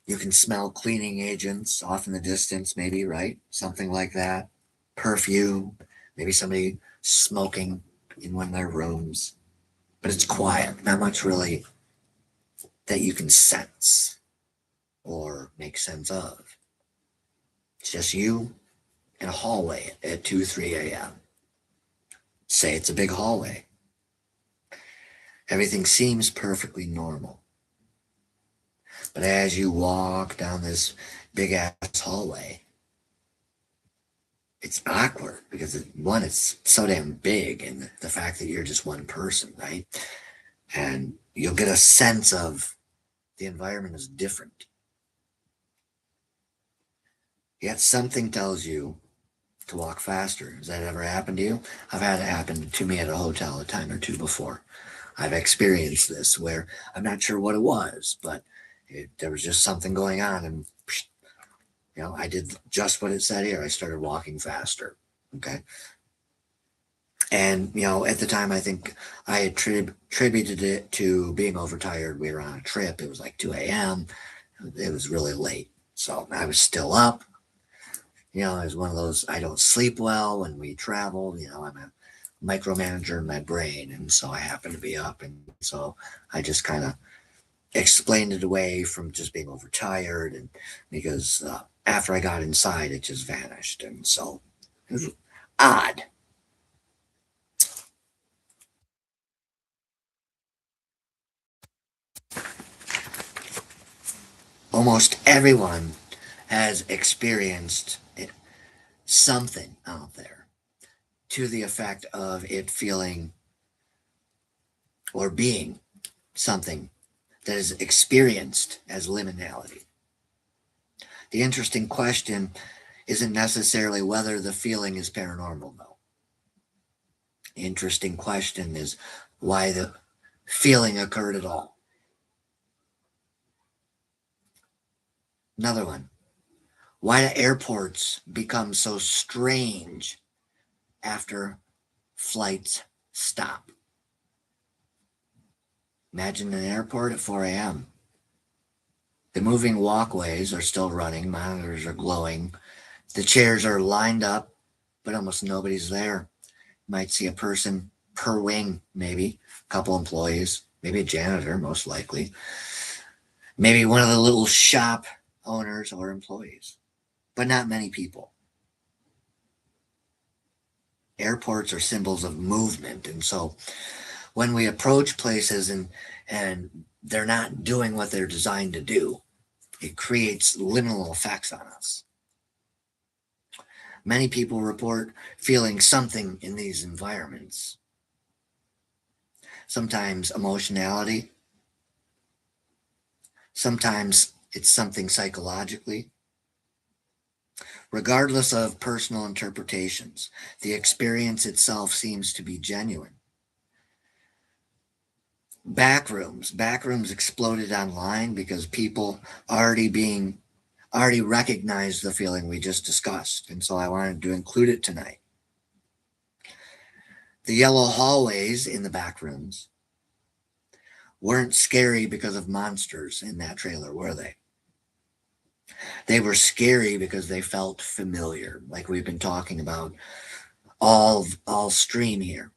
Speaker 1: you can smell cleaning agents off in the distance, maybe, right? Something like that. Perfume. Maybe somebody smoking in one of their rooms. But it's quiet. Not much really that you can sense or make sense of. It's just you in a hallway at 2, 3 a.m. Say it's a big hallway. Everything seems perfectly normal. But as you walk down this big ass hallway, it's awkward because it's so damn big, and the fact that you're just one person, right? And you'll get a sense of the environment is different. Yet something tells you to walk faster. Has that ever happened to you? I've had it happen to me at a hotel a time or two before. I've experienced this where I'm not sure what it was, but There was just something going on, and I did just what it said here. I started walking faster. Okay. And, at the time, I think I attributed it to being overtired. We were on a trip. It was like 2 a.m. It was really late. So I was still up. It was one of those, I don't sleep well when we travel. I'm a micromanager in my brain. And so I happened to be up. And so I just kind of explained it away from just being overtired. And because after I got inside, it just vanished. And so it was odd. Almost everyone has experienced something out there to the effect of it feeling or being something that is experienced as liminality. The interesting question isn't necessarily whether the feeling is paranormal, though. The interesting question is why the feeling occurred at all. Another one. Why do airports become so strange after flights stop? Imagine an airport at 4 a.m. The moving walkways are still running, monitors are glowing, the chairs are lined up, but almost nobody's there. You might see a person per wing, maybe a couple employees, maybe a janitor, most likely, maybe one of the little shop owners or employees, but not many people. Airports are symbols of movement, and so when we approach places and they're not doing what they're designed to do, it creates liminal effects on us. Many people report feeling something in these environments. Sometimes emotionality, sometimes it's something psychologically. Regardless of personal interpretations, the experience itself seems to be genuine. Backrooms exploded online because people already recognized the feeling we just discussed, and so I wanted to include it tonight. The yellow hallways in the backrooms weren't scary because of monsters in that trailer, were they? They were scary because they felt familiar, like we've been talking about all stream here.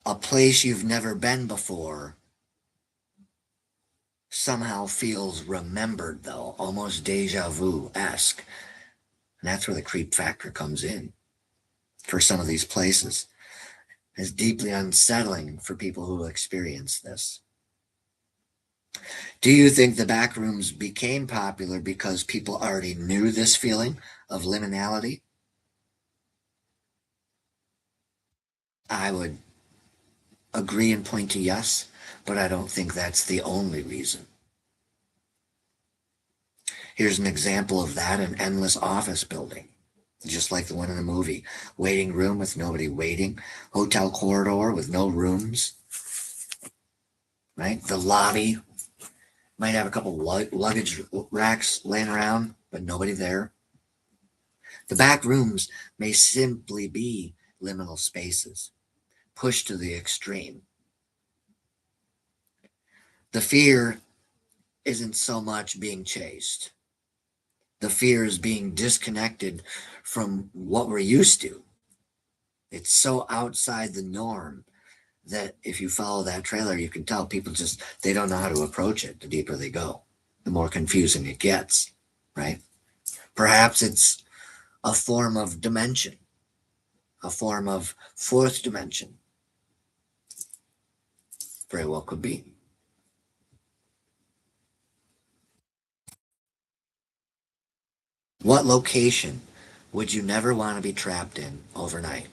Speaker 1: A place you've never been before somehow feels remembered, though, almost deja vu-esque. And that's where the creep factor comes in for some of these places. It's deeply unsettling for people who experience this. Do you think the backrooms became popular because people already knew this feeling of liminality? I would agree and point to yes, but I don't think that's the only reason. Here's an example of that: an endless office building, just like the one in the movie. Waiting room with nobody waiting, hotel corridor with no rooms, right? The lobby might have a couple luggage racks laying around, but nobody there. The back rooms may simply be liminal spaces, pushed to the extreme. The fear isn't so much being chased. The fear is being disconnected from what we're used to. It's so outside the norm that if you follow that trailer, you can tell people they don't know how to approach it. The deeper they go, the more confusing it gets, right? Perhaps it's a form of dimension, a form of fourth dimension. Very well could be. What location would you never want to be trapped in overnight?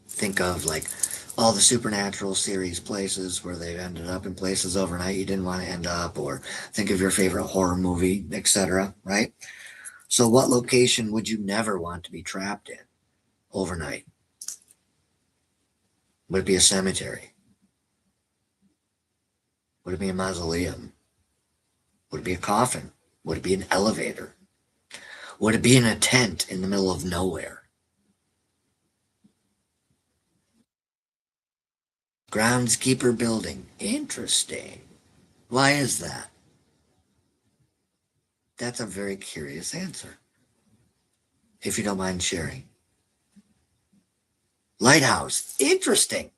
Speaker 1: Think of like all the supernatural series places where they've ended up in places overnight you didn't want to end up, or think of your favorite horror movie, etc., right? So what location would you never want to be trapped in overnight? Would it be a cemetery? Would it be a mausoleum? Would it be a coffin? Would it be an elevator? Would it be in a tent in the middle of nowhere? Groundskeeper building. Interesting. Why is that? That's a very curious answer, if you don't mind sharing. Lighthouse. Interesting.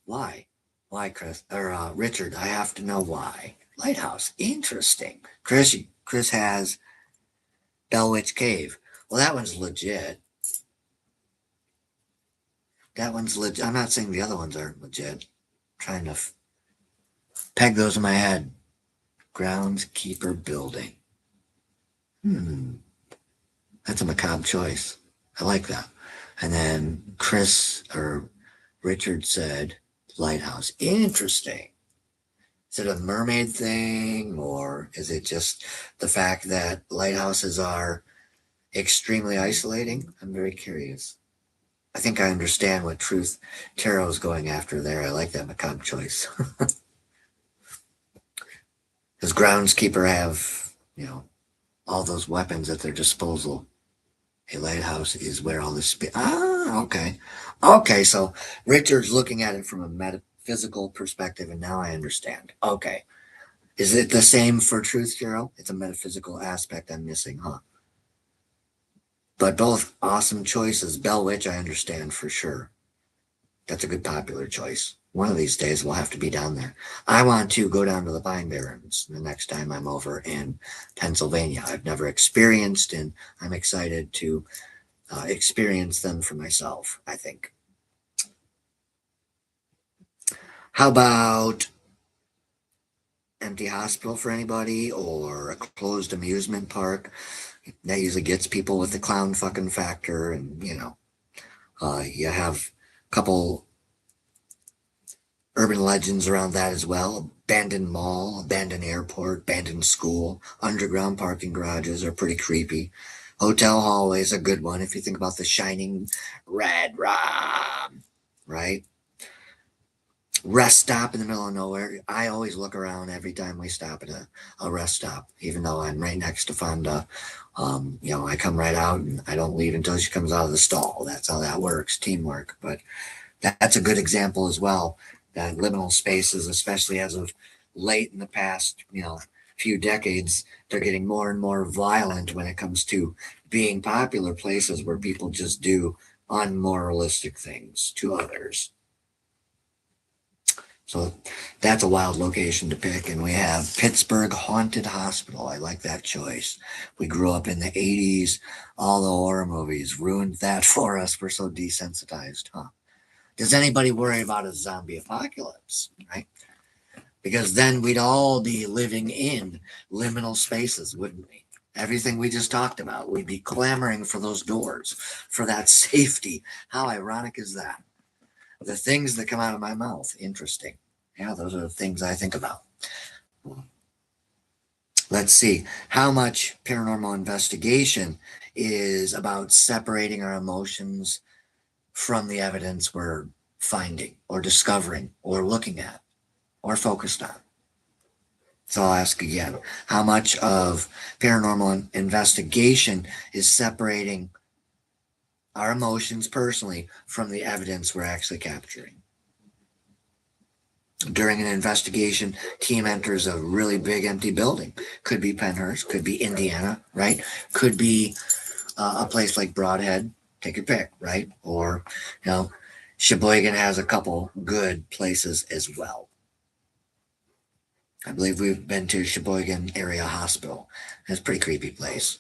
Speaker 1: Why? Why, Chris? Or Richard, I have to know why. Lighthouse. Interesting. Chris has Bell Witch Cave. Well, that one's legit. That one's legit. I'm not saying the other ones aren't legit. I'm trying to peg those in my head. Groundskeeper building. That's a macabre choice. I like that. And then Chris or Richard said lighthouse. Interesting. Is it a mermaid thing, or is it just the fact that lighthouses are extremely isolating? I'm very curious. I think I understand what Truth Tarot is going after there. I like that macabre choice. Does groundskeeper have, all those weapons at their disposal? A lighthouse is where all this. Okay. Okay, so Richard's looking at it from a metaphysical perspective, and now I understand. Okay. Is it the same for Truth Tarot? It's a metaphysical aspect I'm missing, huh? But both awesome choices. Bell Witch, I understand for sure. That's a good popular choice. One of these days we'll have to be down there. I want to go down to the Pine Barrens the next time I'm over in Pennsylvania. I've never experienced, and I'm excited to experience them for myself, I think. How about empty hospital for anybody, or a closed amusement park? That usually gets people with the clown fucking factor, and you have a couple urban legends around that as well. Abandoned mall, abandoned airport, abandoned school, underground parking garages are pretty creepy. Hotel hallways, a good one if you think about the shining red room, right? Rest stop in the middle of nowhere. I always look around every time we stop at a rest stop, even though I'm right next to Fonda. I come right out and I don't leave until she comes out of the stall. That's how that works, teamwork. But that's a good example as well. That liminal spaces, especially as of late in the past, few decades, they're getting more and more violent when it comes to being popular places where people just do unmoralistic things to others. So that's a wild location to pick. And we have Pittsburgh Haunted Hospital. I like that choice. We grew up in the 80s. All the horror movies ruined that for us. We're so desensitized, huh? Does anybody worry about a zombie apocalypse, right? Because then we'd all be living in liminal spaces, wouldn't we? Everything we just talked about, we'd be clamoring for those doors, for that safety. How ironic is that? The things that come out of my mouth, interesting. Yeah, those are the things I think about. Let's see. How much paranormal investigation is about separating our emotions from the evidence we're finding or discovering or looking at or focused on? So I'll ask again, how much of paranormal investigation is separating our emotions personally from the evidence we're actually capturing? During an investigation, team enters a really big empty building. Could be Penhurst, could be Indiana, right? Could be a place like Broadhead. Take your pick, right? Or, Sheboygan has a couple good places as well. I believe we've been to Sheboygan Area Hospital. It's a pretty creepy place.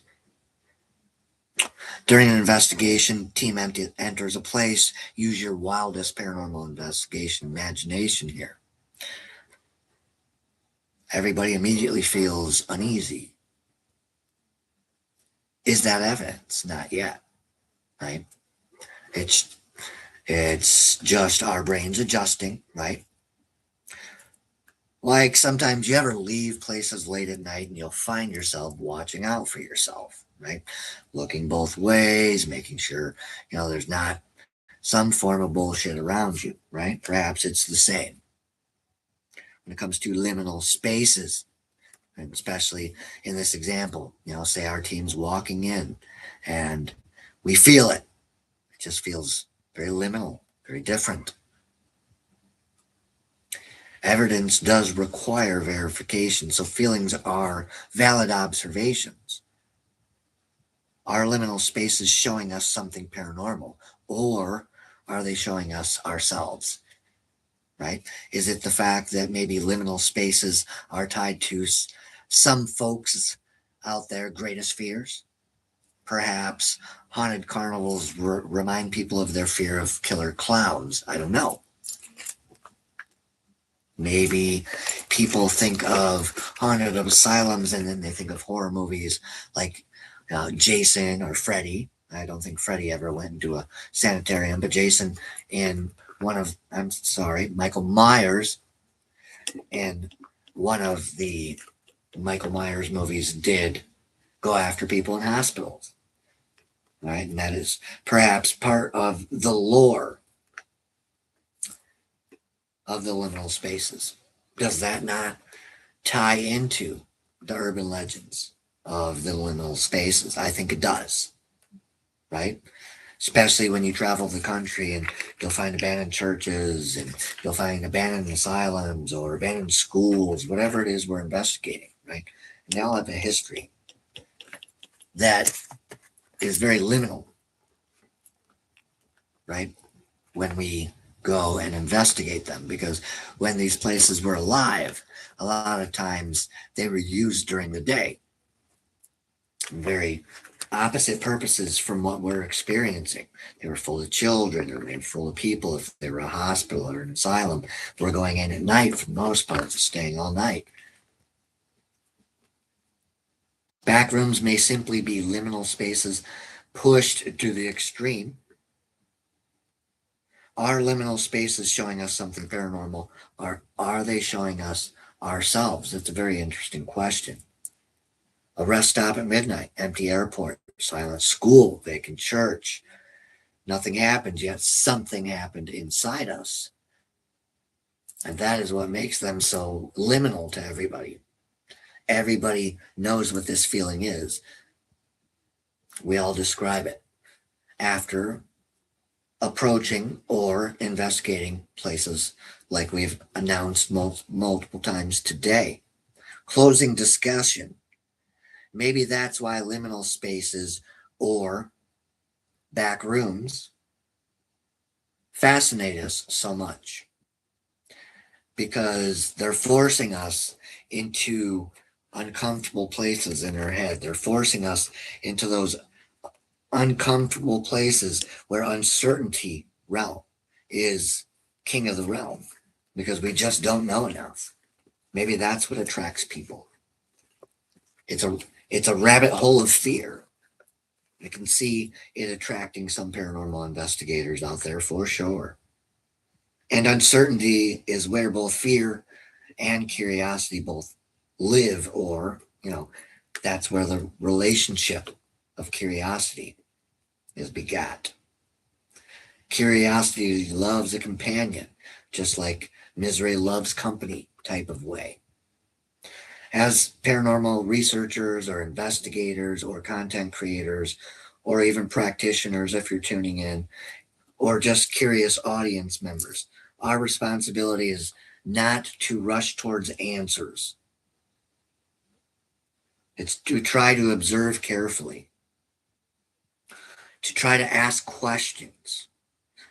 Speaker 1: During an investigation, team enters a place. Use your wildest paranormal investigation imagination here. Everybody immediately feels uneasy. Is that evidence? Not yet, right? It's just our brains adjusting, right? Like sometimes you ever leave places late at night and you'll find yourself watching out for yourself, right? Looking both ways, making sure, there's not some form of bullshit around you, right? Perhaps it's the same. when it comes to liminal spaces, and especially in this example, say our team's walking in and we feel it. It just feels very liminal, very different. Evidence does require verification, so feelings are valid observations. Are liminal spaces showing us something paranormal, or are they showing us ourselves? Right? Is it the fact that maybe liminal spaces are tied to some folks out there greatest fears? Perhaps haunted carnivals remind people of their fear of killer clowns. I don't know. Maybe people think of haunted asylums and then they think of horror movies like Jason or Freddy. I don't think Freddy ever went into a sanitarium, but Jason in Michael Myers in one of the Michael Myers movies did go after people in hospitals. Right? And that is perhaps part of the lore of the liminal spaces. Does that not tie into the urban legends of the liminal spaces? I think it does, right? Especially when you travel the country and you'll find abandoned churches and you'll find abandoned asylums or abandoned schools, whatever it is we're investigating, right? And they all have a history that is very liminal, right? When we go and investigate them, because when these places were alive, a lot of times they were used during the day. Very opposite purposes from what we're experiencing. They were full of children, or they were full of people. If they were a hospital or an asylum, we're going in at night for the most part, staying all night. Backrooms may simply be liminal spaces pushed to the extreme. Are liminal spaces showing us something paranormal, or are they showing us ourselves? That's a very interesting question. A rest stop at midnight, empty airport, silent school, vacant church. Nothing happened, yet something happened inside us. And that is what makes them so liminal to everybody. Everybody knows what this feeling is. We all describe it after approaching or investigating places like we've announced multiple times today. Closing discussion. Maybe that's why liminal spaces or back rooms fascinate us so much, because they're forcing us into uncomfortable places in our head. They're forcing us into those uncomfortable places where uncertainty realm is king of the realm, because we just don't know enough. Maybe that's what attracts people. It's a rabbit hole of fear. I can see it attracting some paranormal investigators out there for sure. And uncertainty is where both fear and curiosity both live, or, that's where the relationship of curiosity is begat. Curiosity loves a companion, just like misery loves company type of way. As paranormal researchers or investigators or content creators, or even practitioners, if you're tuning in, or just curious audience members, our responsibility is not to rush towards answers. It's to try to observe carefully, to try to ask questions,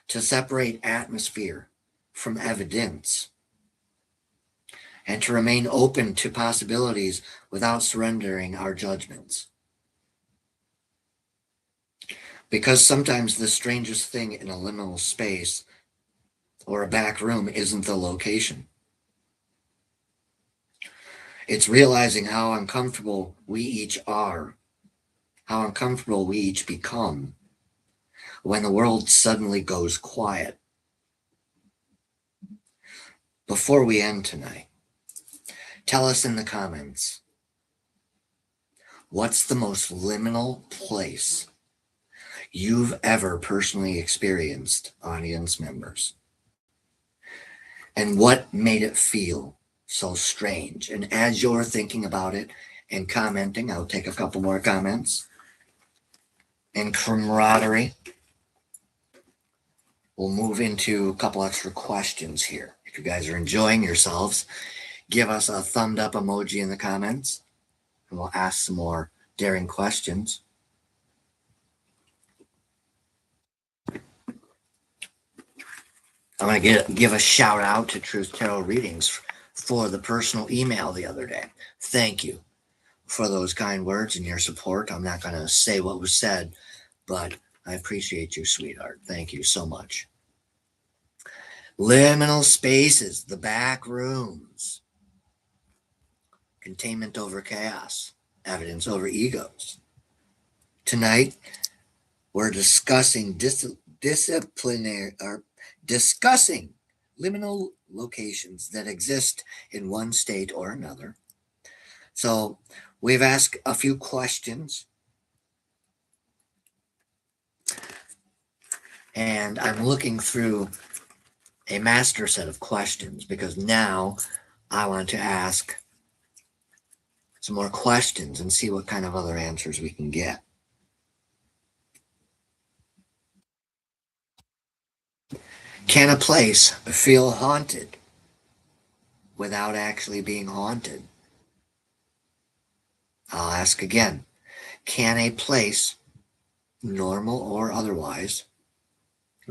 Speaker 1: to separate atmosphere from evidence, and to remain open to possibilities without surrendering our judgments. Because sometimes the strangest thing in a liminal space or a back room isn't the location. It's realizing how uncomfortable we each are, how uncomfortable we each become when the world suddenly goes quiet. Before we end tonight, tell us in the comments, what's the most liminal place you've ever personally experienced, audience members? And what made it feel So strange. And as you're thinking about it and commenting, I'll take a couple more comments. And camaraderie. We'll move into a couple extra questions here. If you guys are enjoying yourselves, give us a thumbs up emoji in the comments, and we'll ask some more daring questions. I'm going to give a shout out to Truth Tarot Readings for the personal email the other day. Thank you for those kind words and your support. I'm not going to say what was said, but I appreciate you, sweetheart. Thank you so much. Liminal spaces, the back rooms, containment over chaos, evidence over egos. Tonight, we're discussing discussing liminal locations that exist in one state or another. So we've asked a few questions, and I'm looking through a master set of questions because now I want to ask some more questions and see what kind of other answers we can get. Can a place feel haunted without actually being haunted? I'll ask again. Can a place, normal or otherwise,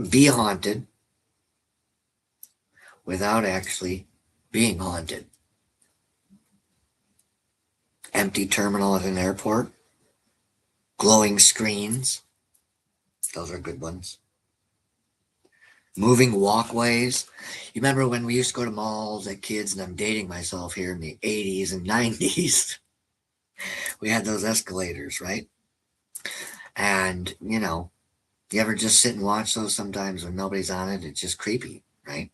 Speaker 1: be haunted without actually being haunted? Empty terminal at an airport, glowing screens, those are good ones. Moving walkways. You remember when we used to go to malls as kids, and I'm dating myself here, in the 80s and 90s? We had those escalators, right? And, you ever just sit and watch those sometimes when nobody's on it? It's just creepy, right?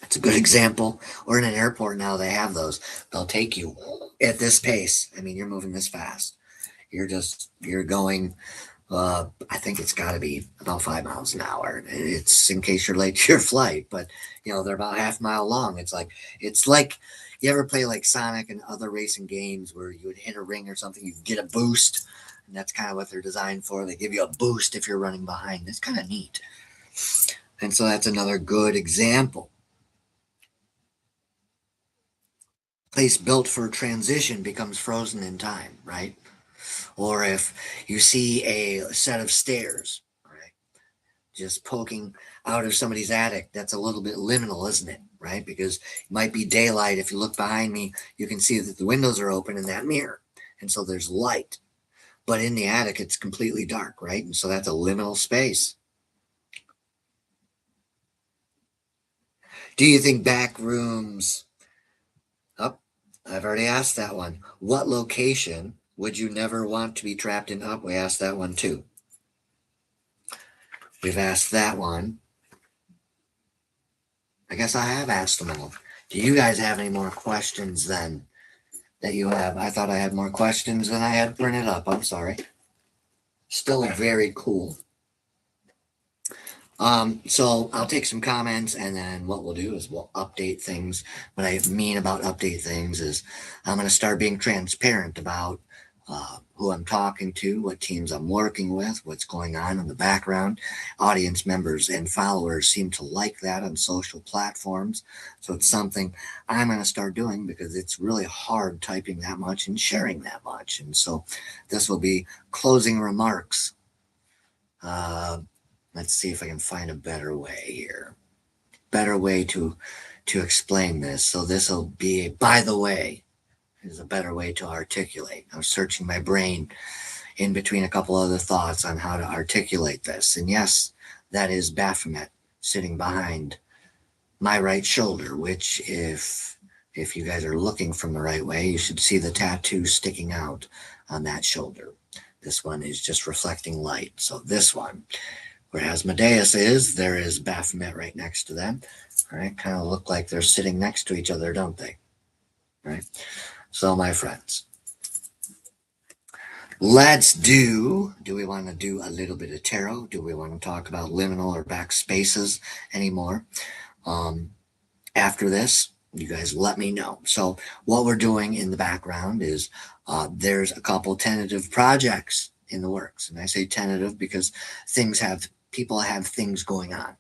Speaker 1: It's a good example. Or in an airport now, they have those. They'll take you at this pace. I mean, you're moving this fast. You're going, I think it's got to be about 5 miles an hour. It's in case you're late to your flight, but they're about half mile long. It's like you ever play like Sonic and other racing games where you would hit a ring or something, you get a boost, and that's kind of what they're designed for. They give you a boost if you're running behind. It's kind of neat. And so that's another good example. Place built for transition becomes frozen in time, right? Or if you see a set of stairs, right, just poking out of somebody's attic, that's a little bit liminal, isn't it? Right? Because it might be daylight. If you look behind me, you can see that the windows are open in that mirror. And so there's light. But in the attic, it's completely dark, right? And so that's a liminal space. Do you think back rooms... Oh, I've already asked that one. What location would you never want to be trapped in? Oh, we asked that one too. We've asked that one. I guess I have asked them all. Do you guys have any more questions then that you have? I thought I had more questions than I had printed up. I'm sorry. Still very cool. So I'll take some comments, and then what we'll do is we'll update things. What I mean about update things is I'm going to start being transparent about who I'm talking to, what teams I'm working with, what's going on in the background. Audience members and followers seem to like that on social platforms. So it's something I'm going to start doing because it's really hard typing that much and sharing that much. And so this will be closing remarks. Let's see if I can find a better way here. Better way to explain this. So this will be a, by the way, is a better way to articulate. I was searching my brain in between a couple other thoughts on how to articulate this. And yes, that is Baphomet sitting behind my right shoulder, which if you guys are looking from the right way, you should see the tattoo sticking out on that shoulder. This one is just reflecting light. So this one, where Asmodeus is, there is Baphomet right next to them. All right, kind of look like they're sitting next to each other, don't they? Right. So, my friends, do we want to do a little bit of tarot? Do we want to talk about liminal or back spaces anymore? After this, you guys let me know. So what we're doing in the background is there's a couple tentative projects in the works. And I say tentative because people have things going on.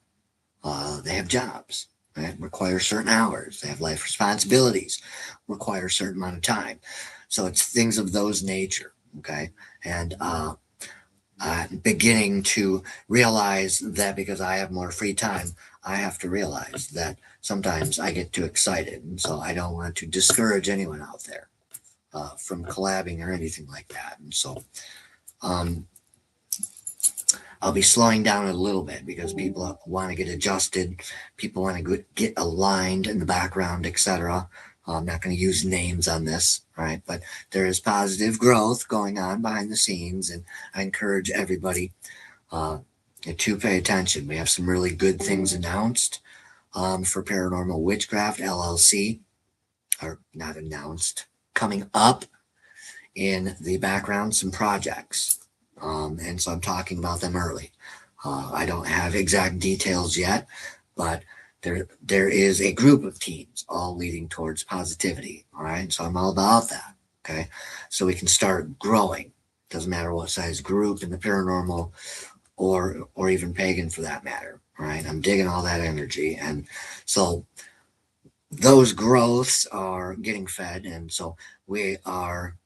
Speaker 1: They have jobs that require certain hours. They have life responsibilities, require a certain amount of time. So it's things of those nature. Okay. And beginning to realize that because I have more free time, I have to realize that sometimes I get too excited. And so I don't want to discourage anyone out there from collabing or anything like that. And so um, I'll be slowing down a little bit because people want to get adjusted, people want to get aligned in the background, etc. I'm not going to use names on this, right? But there is positive growth going on behind the scenes, and I encourage everybody to pay attention. We have some really good things announced for Paranormal Witchcraft LLC, or not announced, coming up in the background, some projects. And so I'm talking about them early. I don't have exact details yet, but there is a group of teams all leading towards positivity. All right. So I'm all about that. Okay. So we can start growing. Doesn't matter what size group in the paranormal or even pagan for that matter. All right. I'm digging all that energy. And so those growths are getting fed. And so we are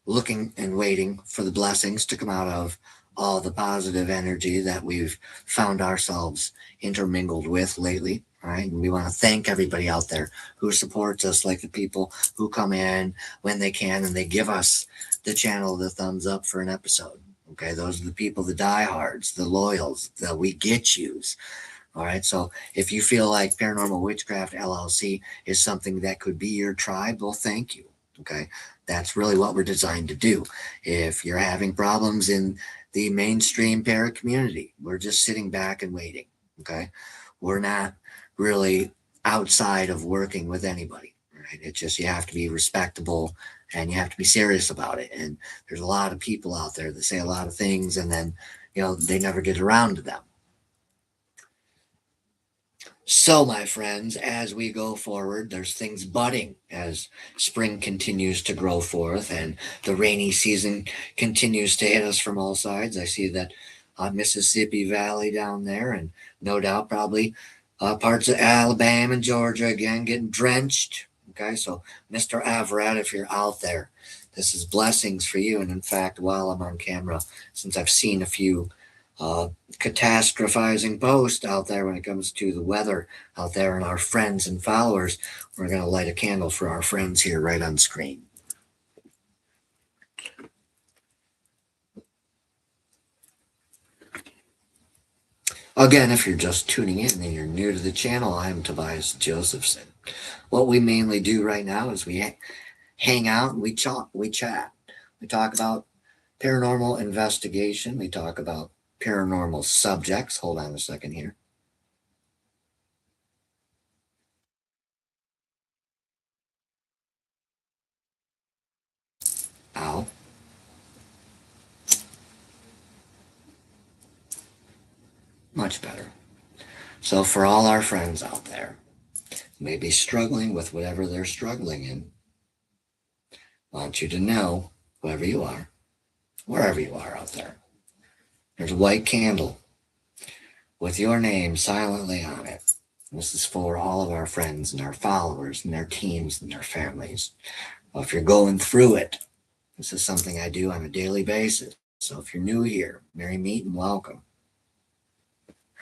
Speaker 1: looking and waiting for the blessings to come out of all the positive energy that we've found ourselves intermingled with lately. Right. And we want to thank everybody out there who supports us, like the people who come in when they can and they give us the channel, the thumbs up for an episode. Okay. Those are the people, the diehards, the loyals, the we get yous. All right. So if you feel like Paranormal Witchcraft LLC is something that could be your tribe, well, thank you. Okay. That's really what we're designed to do. If you're having problems in the mainstream para community, we're just sitting back and waiting. Okay. We're not really outside of working with anybody. Right. It's just you have to be respectable and you have to be serious about it. And there's a lot of people out there that say a lot of things and then, they never get around to them. So, my friends, as we go forward, there's things budding as spring continues to grow forth and the rainy season continues to hit us from all sides. I see that Mississippi Valley down there, and no doubt probably parts of Alabama and Georgia again getting drenched. Okay, so Mr. Everett, if you're out there, this is blessings for you. And in fact, while I'm on camera, since I've seen a few catastrophizing post out there when it comes to the weather out there and our friends and followers, we're going to light a candle for our friends here right on screen. Again, if you're just tuning in and you're new to the channel, I'm Tobias Josephson. What we mainly do right now is we hang out and we chat. We talk about paranormal investigation. We talk about paranormal subjects. Hold on a second here. Ow. Much better. So for all our friends out there who may be struggling with whatever they're struggling in, I want you to know, whoever you are, wherever you are out there, there's a white candle with your name silently on it. This is for all of our friends and our followers and their teams and their families. Well, if you're going through it, this is something I do on a daily basis. So if you're new here, merry meet and welcome.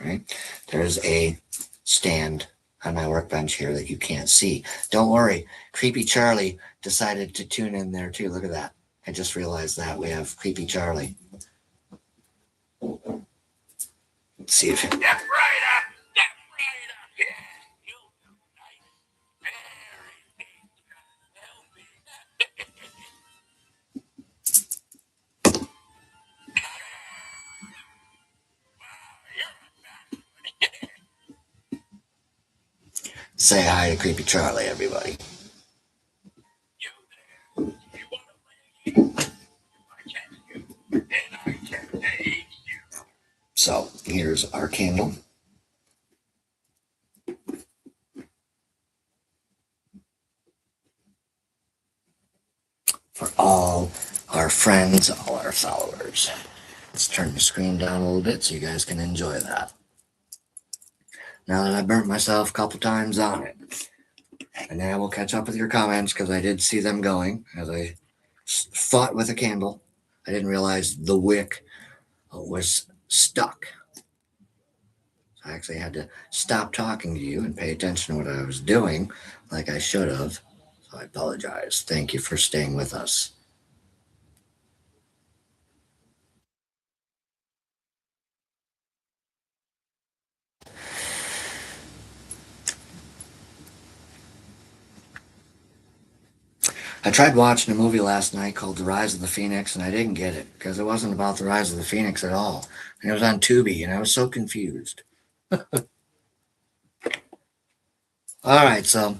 Speaker 1: Right? There's a stand on my workbench here that you can't see. Don't worry, Creepy Charlie decided to tune in there too. Look at that. I just realized that we have Creepy Charlie. Let's see if it... Step right up. Yeah. Say hi to Creepy Charlie, everybody. So here's our candle. friends, all our followers. Let's turn the screen down a little bit so you guys can enjoy that. Now that I burnt myself a couple times on it. And then I will catch up with your comments because I did see them going as I fought with a candle. I didn't realize the wick was stuck. I actually had to stop talking to you and pay attention to what I was doing like I should have. So I apologize. Thank you for staying with us. I tried watching a movie last night called The Rise of the Phoenix, and I didn't get it because it wasn't about the Rise of the Phoenix at all. And it was on Tubi, and I was so confused. All right, so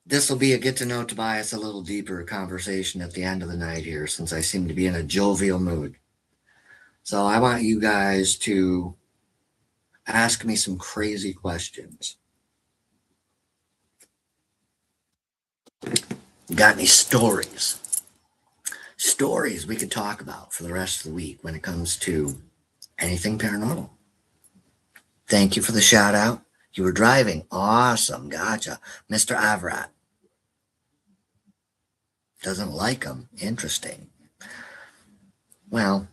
Speaker 1: this will be a get to know Tobias a little deeper conversation at the end of the night here, since I seem to be in a jovial mood. So I want you guys to ask me some crazy questions. Got any stories? Stories we could talk about for the rest of the week when it comes to anything paranormal. Thank you for the shout out. You were driving. Awesome. Gotcha. Mr. Avrat. Doesn't like them. Interesting. Well,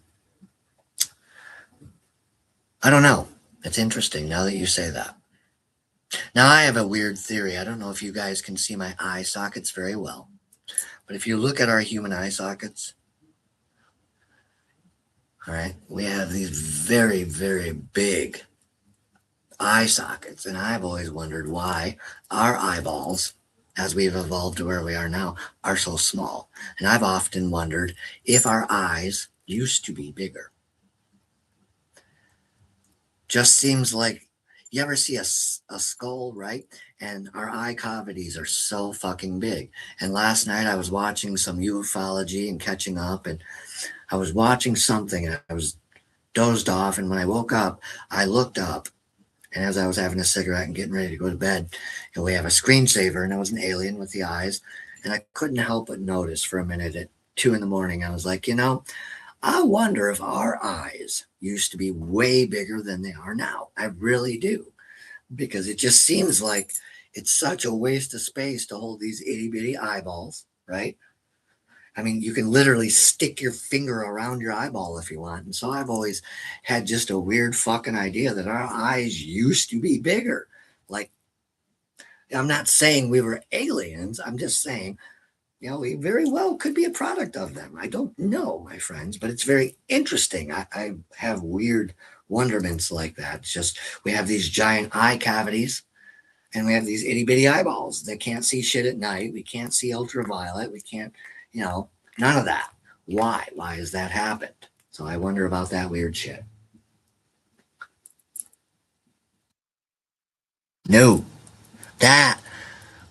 Speaker 1: I don't know. It's interesting now that you say that. Now, I have a weird theory. I don't know if you guys can see my eye sockets very well, but if you look at our human eye sockets, all right, we have these very, very big eye sockets, and I've always wondered why our eyeballs, as we've evolved to where we are now, are so small. And I've often wondered if our eyes used to be bigger. Just seems like, you ever see a skull, right? And our eye cavities are so fucking big. And last night I was watching some ufology and catching up, and I was watching something and I was dozed off. And when I woke up, I looked up, and as I was having a cigarette and getting ready to go to bed, and we have a screensaver, and it was an alien with the eyes. And I couldn't help but notice for a minute at 2 a.m, I was like, I wonder if our eyes used to be way bigger than they are now. I really do. Because it just seems like it's such a waste of space to hold these itty bitty eyeballs, right? I mean, you can literally stick your finger around your eyeball if you want. And so I've always had just a weird fucking idea that our eyes used to be bigger. Like, I'm not saying we were aliens. I'm just saying, we very well could be a product of them. I don't know, my friends, but it's very interesting. I have weird wonderments like that. It's just we have these giant eye cavities, and we have these itty bitty eyeballs that can't see shit at night. We can't see ultraviolet. We can't, none of that. Why? Why has that happened? So I wonder about that weird shit. No, that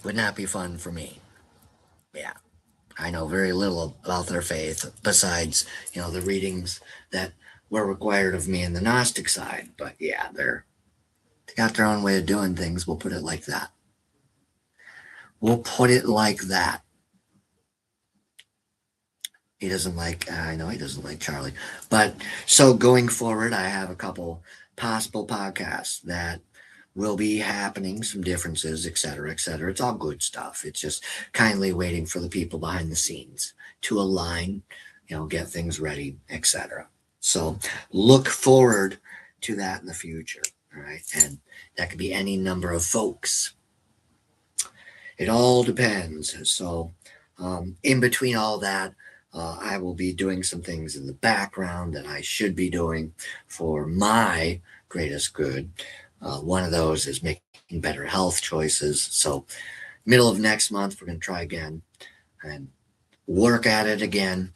Speaker 1: would not be fun for me. Yeah. I know very little about their faith besides, the readings that were required of me in the Gnostic side. But yeah, they got their own way of doing things. We'll put it like that. We'll put it like that. He doesn't like, I know he doesn't like Charlie. But so going forward, I have a couple possible podcasts that will be happening, some differences, et cetera, et cetera. It's all good stuff. It's just kindly waiting for the people behind the scenes to align, get things ready, et cetera. So look forward to that in the future, all right? And that could be any number of folks. It all depends. So in between all that, I will be doing some things in the background that I should be doing for my greatest good. One of those is making better health choices. So middle of next month, we're going to try again and work at it again.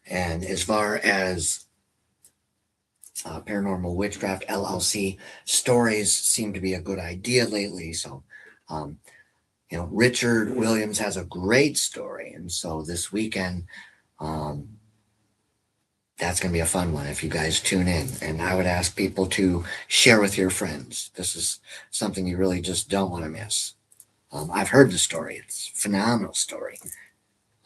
Speaker 1: And as far as Paranormal Witchcraft LLC, stories seem to be a good idea lately. So, Richard Williams has a great story. And so this weekend, that's going to be a fun one if you guys tune in. And I would ask people to share with your friends. This is something you really just don't want to miss. I've heard the story. It's a phenomenal story.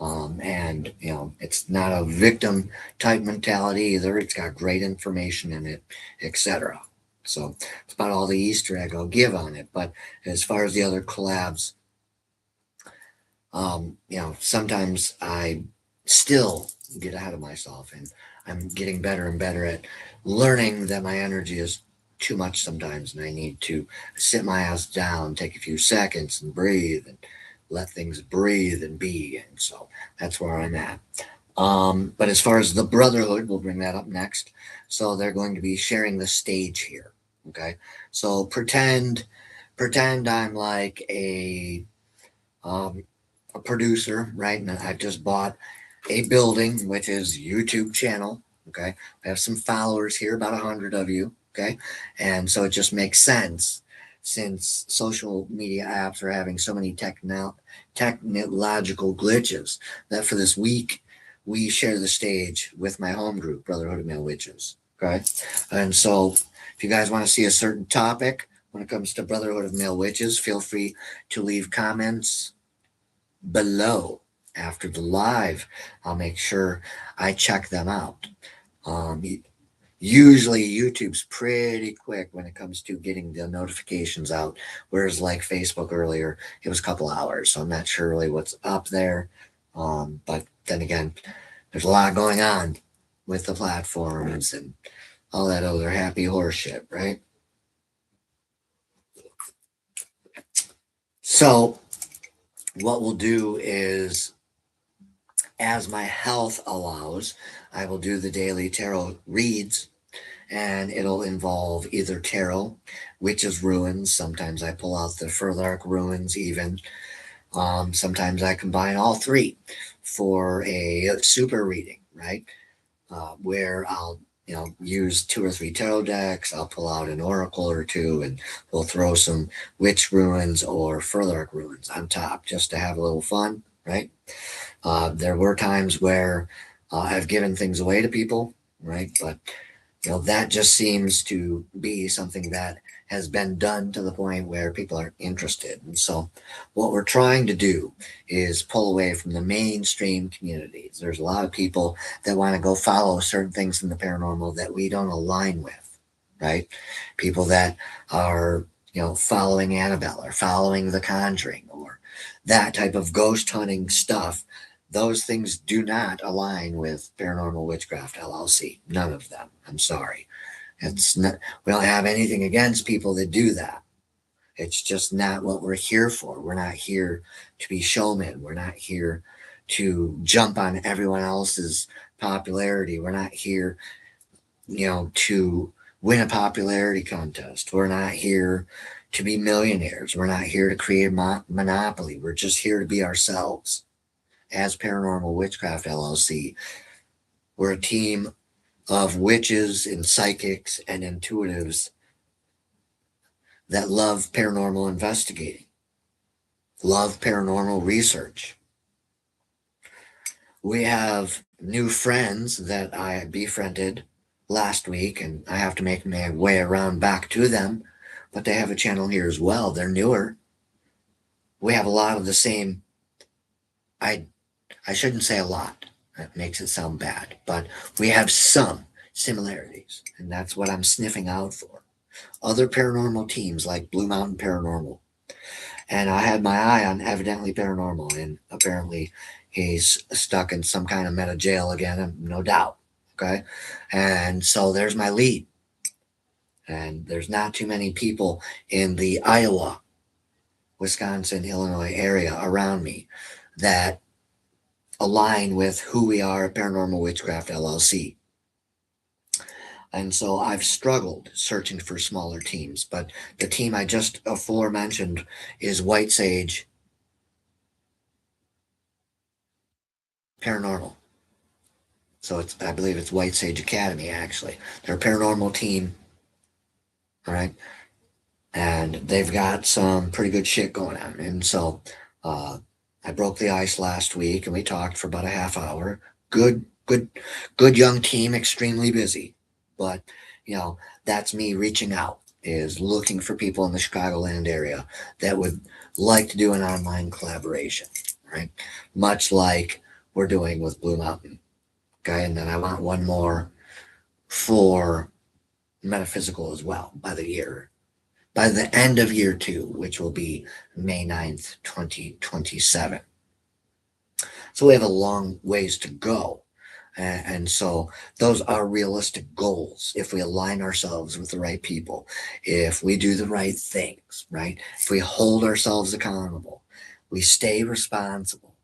Speaker 1: And it's not a victim type mentality either. It's got great information in it, etc. So it's about all the Easter egg I'll give on it. But as far as the other collabs, sometimes I still get ahead of myself, and I'm getting better and better at learning that my energy is too much sometimes, and I need to sit my ass down, take a few seconds, and breathe, and let things breathe and be. And so that's where I'm at. But as far as the Brotherhood, we'll bring that up next. So they're going to be sharing the stage here. Okay, so pretend I'm like um, a producer, right? And I've just bought a building, which is YouTube channel. Okay, I have some followers here, about 100 of you. Okay, and so it just makes sense since social media apps are having so many technological glitches that for this week we share the stage with my home group, Brotherhood of Male Witches. Okay, and so if you guys want to see a certain topic when it comes to Brotherhood of Male Witches, feel free to leave comments below after the live. I'll make sure I check them out. Um, Usually YouTube's pretty quick when it comes to getting the notifications out, whereas like Facebook earlier, it was a couple hours. So I'm not sure really what's up there. But then again, there's a lot going on with the platforms and all that other happy horse shit, right? So what we'll do is, as my health allows, I will do the daily tarot reads, and it'll involve either tarot, witches' ruins. Sometimes I pull out the Furtherk ruins, even. Sometimes I combine all three for a super reading, right? Where I'll use two or three tarot decks. I'll pull out an oracle or two, and we'll throw some witch ruins or Furtherk ruins on top just to have a little fun, right? There were times where I've given things away to people, right? But that just seems to be something that has been done to the point where people are interested. And so what we're trying to do is pull away from the mainstream communities. There's a lot of people that want to go follow certain things in the paranormal that we don't align with, right? People that are, following Annabelle or following The Conjuring or that type of ghost hunting stuff. Those things do not align with Paranormal Witchcraft LLC. None of them. I'm sorry. It's not. We don't have anything against people that do that. It's just not what we're here for. We're not here to be showmen. We're not here to jump on everyone else's popularity. We're not here, to win a popularity contest. We're not here to be millionaires. We're not here to create a monopoly. We're just here to be ourselves. As Paranormal Witchcraft LLC, we're a team of witches and psychics and intuitives that love paranormal investigating, love paranormal research. We have new friends that I befriended last week, and I have to make my way around back to them, but they have a channel here as well. They're newer. We have a lot of the same. I shouldn't say a lot. That makes it sound bad. But we have some similarities, and that's what I'm sniffing out for. Other paranormal teams like Blue Mountain Paranormal. And I had my eye on Evidently Paranormal, and apparently he's stuck in some kind of meta jail again, no doubt. Okay? And so there's my lead. And there's not too many people in the Iowa, Wisconsin, Illinois area around me that align with who we are at Paranormal Witchcraft LLC. And so I've struggled searching for smaller teams, but the team I just aforementioned is White Sage Paranormal. So I believe it's White Sage Academy, actually. They're a paranormal team, all right? And they've got some pretty good shit going on. And so I broke the ice last week, and we talked for about a half hour. Good young team, extremely busy. But, that's me reaching out, is looking for people in the Chicagoland area that would like to do an online collaboration, right? Much like we're doing with Blue Mountain. Okay. And then I want one more for metaphysical as well by the end of year 2, which will be May 9th, 2027. So we have a long ways to go. And so those are realistic goals if we align ourselves with the right people, if we do the right things, right? If we hold ourselves accountable, we stay responsible,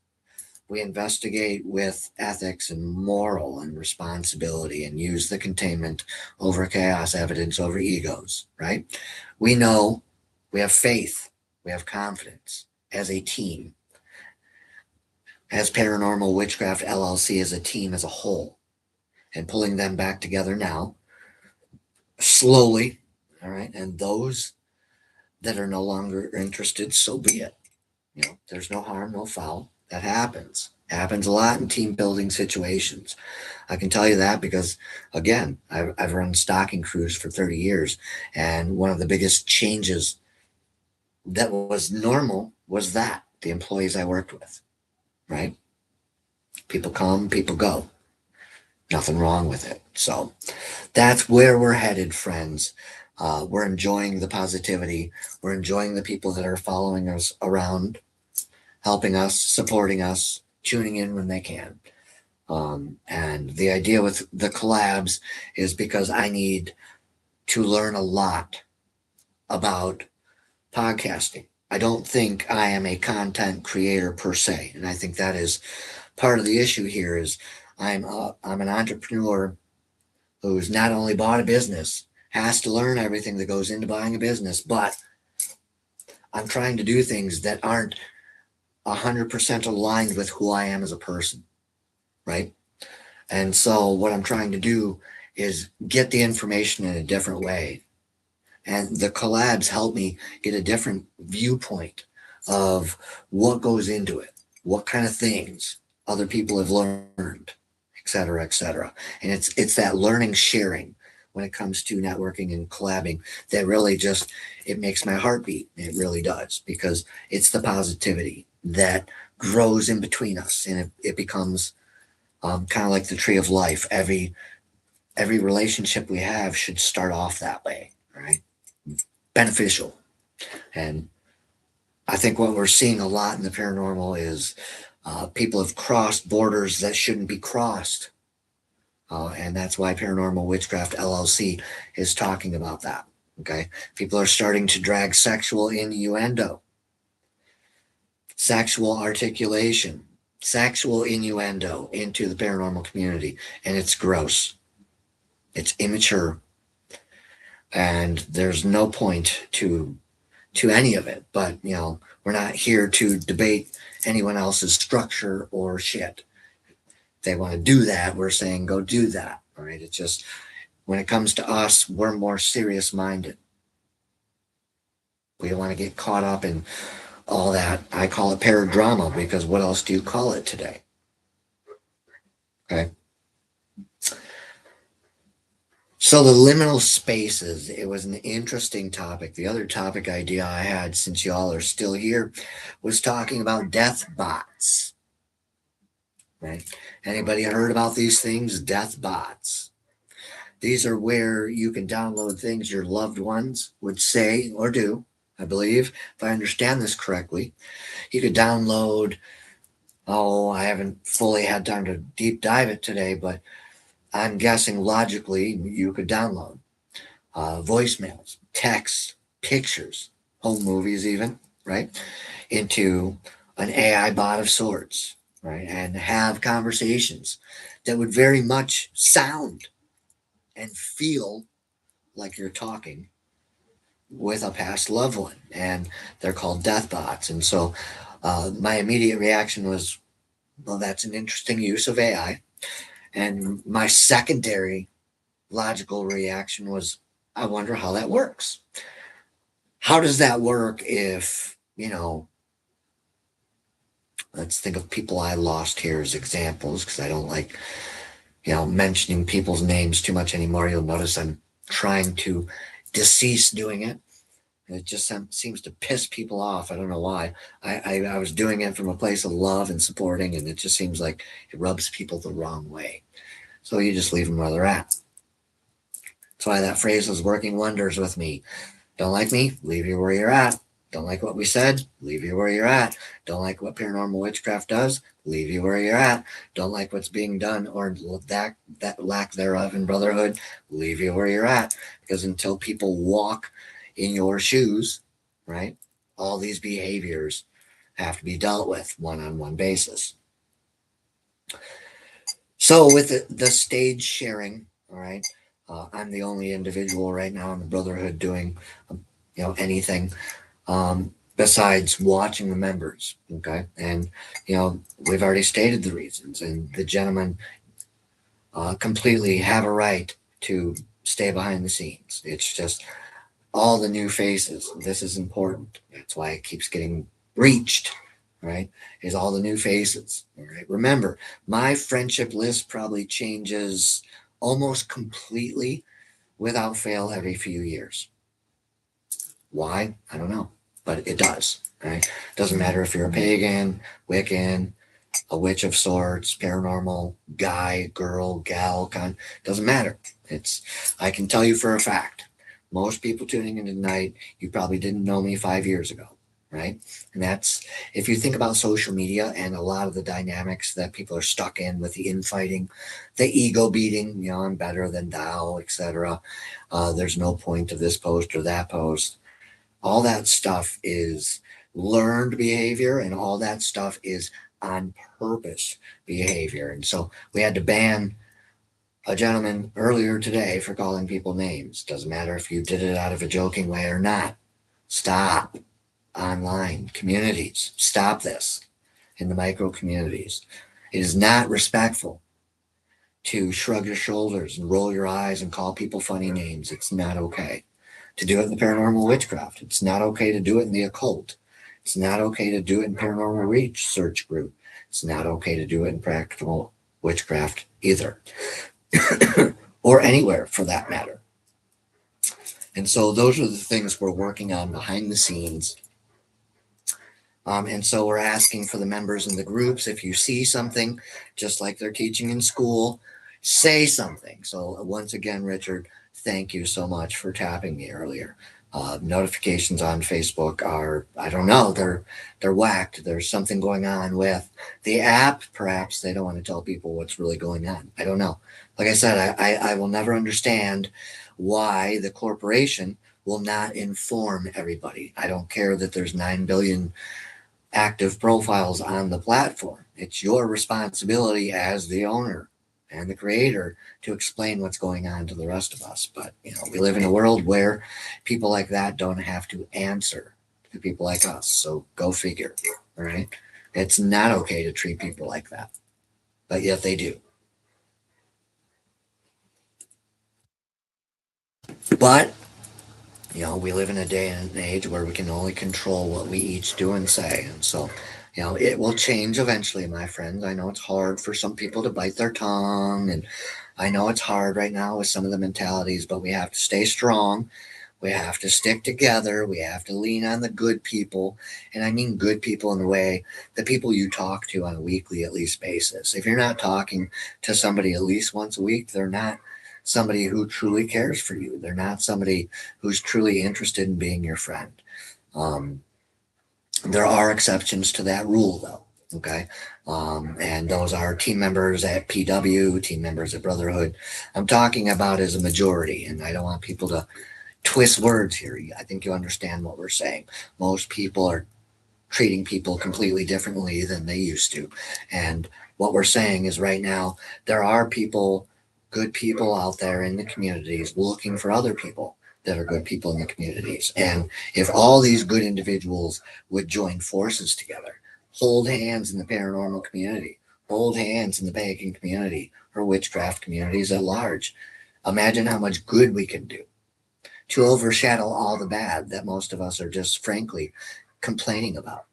Speaker 1: we investigate with ethics and moral and responsibility and use the containment over chaos, evidence over egos, right? We know, we have faith, we have confidence as a team, as Paranormal Witchcraft LLC as a team as a whole, and pulling them back together now, slowly, all right? And those that are no longer interested, so be it. You know, there's no harm, no foul. That happens. Happens a lot in team building situations. I can tell you that because, again, I've run stocking crews for 30 years, and one of the biggest changes that was normal was that the employees I worked with, right? People come, people go. Nothing wrong with it. So that's where we're headed, friends. We're enjoying the positivity. We're enjoying the people that are following us around, helping us, supporting us, tuning in when they can. And the idea with the collabs is because I need to learn a lot about podcasting. I don't think I am a content creator per se, and I think that is part of the issue here. Is I'm an entrepreneur who's not only bought a business, has to learn everything that goes into buying a business, but I'm trying to do things that aren't 100% aligned with who I am as a person, right? And so what I'm trying to do is get the information in a different way. And the collabs help me get a different viewpoint of what goes into it, what kind of things other people have learned, et cetera, et cetera. And it's that learning, sharing when it comes to networking and collabing that really just, it makes my heart beat. It really does, because it's the positivity that grows in between us, and it becomes kind of like the tree of life. Every relationship we have should start off that way, right? Beneficial. And I think what we're seeing a lot in the paranormal is people have crossed borders that shouldn't be crossed. And that's why Paranormal Witchcraft LLC is talking about that. Okay. People are starting to drag sexual innuendo, sexual articulation, sexual innuendo into the paranormal community. And it's gross. It's immature. And there's no point to any of it. But, you know, we're not here to debate anyone else's structure or shit. If they want to do that, we're saying go do that. All right. It's just, when it comes to us, we're more serious minded. We don't want to get caught up in all that. I call it paradrama, because what else do you call it today? Okay. So the liminal spaces, it was an interesting topic. The other topic idea I had, since y'all are still here, was talking about death bots. Right? Anybody heard about these things? Death bots. These are where you can download things your loved ones would say or do. I believe, if I understand this correctly, you could download, I haven't fully had time to deep dive it today, but I'm guessing logically you could download voicemails, texts, pictures, home movies even, right, into an AI bot of sorts, right, and have conversations that would very much sound and feel like you're talking with a past loved one. And they're called death bots. And so my immediate reaction was, well, that's an interesting use of AI. And my secondary logical reaction was, I wonder how that works. How does that work if, you know, let's think of people I lost here as examples, because I don't like, you know, mentioning people's names too much anymore. You'll notice I'm trying to decease doing it. And it just seems to piss people off. I don't know why. I was doing it from a place of love and supporting, and it just seems like it rubs people the wrong way. So you just leave them where they're at. That's why that phrase was working wonders with me. Don't like me? Leave you where you're at. Don't like what we said? Leave you where you're at. Don't like what paranormal witchcraft does? Leave you where you're at. Don't like what's being done or that lack thereof in brotherhood? Leave you where you're at. Because until people walk in your shoes, right, all these behaviors have to be dealt with one-on-one basis. So with the stage sharing, all right, I'm the only individual right now in the brotherhood doing, anything besides watching the members. Okay. And, we've already stated the reasons, and the gentlemen completely have a right to stay behind the scenes. It's just all the new faces. This is important. That's why it keeps getting breached, right? Is all the new faces. All right. Remember, my friendship list probably changes almost completely without fail every few years. Why? I don't know, but it does. Right? Doesn't matter if you're a pagan, Wiccan, a witch of sorts, paranormal, guy, girl, gal, doesn't matter. I can tell you for a fact, most people tuning in tonight, you probably didn't know me 5 years ago, right? And that's, if you think about social media and a lot of the dynamics that people are stuck in with the infighting, the ego beating, I'm better than thou, etc. There's no point to this post or that post. All that stuff is learned behavior, and all that stuff is on purpose behavior. And so we had to ban a gentleman earlier today for calling people names. Doesn't matter if you did it out of a joking way or not. Stop. Online communities, stop this. In the micro communities, it is not respectful to shrug your shoulders and roll your eyes and call people funny names. It's not okay to do it in the paranormal witchcraft. It's not okay to do it in the occult. It's not okay to do it in paranormal research group. It's not okay to do it in practical witchcraft either, or anywhere for that matter. And so those are the things we're working on behind the scenes. And so we're asking for the members in the groups, if you see something, just like they're teaching in school, say something. So once again, Richard, thank you so much for tapping me earlier. Notifications on Facebook are, I don't know, they're whacked. There's something going on with the app. Perhaps they don't want to tell people what's really going on. I don't know. Like I said, I will never understand why the corporation will not inform everybody. I don't care that there's 9 billion active profiles on the platform. It's your responsibility as the owner and the creator to explain what's going on to the rest of us. But, we live in a world where people like that don't have to answer to people like us. So go figure, all right? It's not okay to treat people like that, but yet they do. But, we live in a day and an age where we can only control what we each do and say. And so, it will change eventually, my friends. I know it's hard for some people to bite their tongue, and I know it's hard right now with some of the mentalities, but we have to stay strong. We have to stick together. We have to lean on the good people. And I mean good people in the way, the people you talk to on a weekly, at least, basis. If you're not talking to somebody at least once a week, they're not somebody who truly cares for you. They're not somebody who's truly interested in being your friend. There are exceptions to that rule, though. Okay. And those are team members at PW, team members at Brotherhood. I'm talking about as a majority, and I don't want people to twist words here. I think you understand what we're saying. Most people are treating people completely differently than they used to. And what we're saying is right now, there are people, good people out there in the communities looking for other people that are good people in the communities. And if all these good individuals would join forces together, hold hands in the paranormal community, hold hands in the pagan community or witchcraft communities at large, imagine how much good we can do to overshadow all the bad that most of us are just frankly complaining about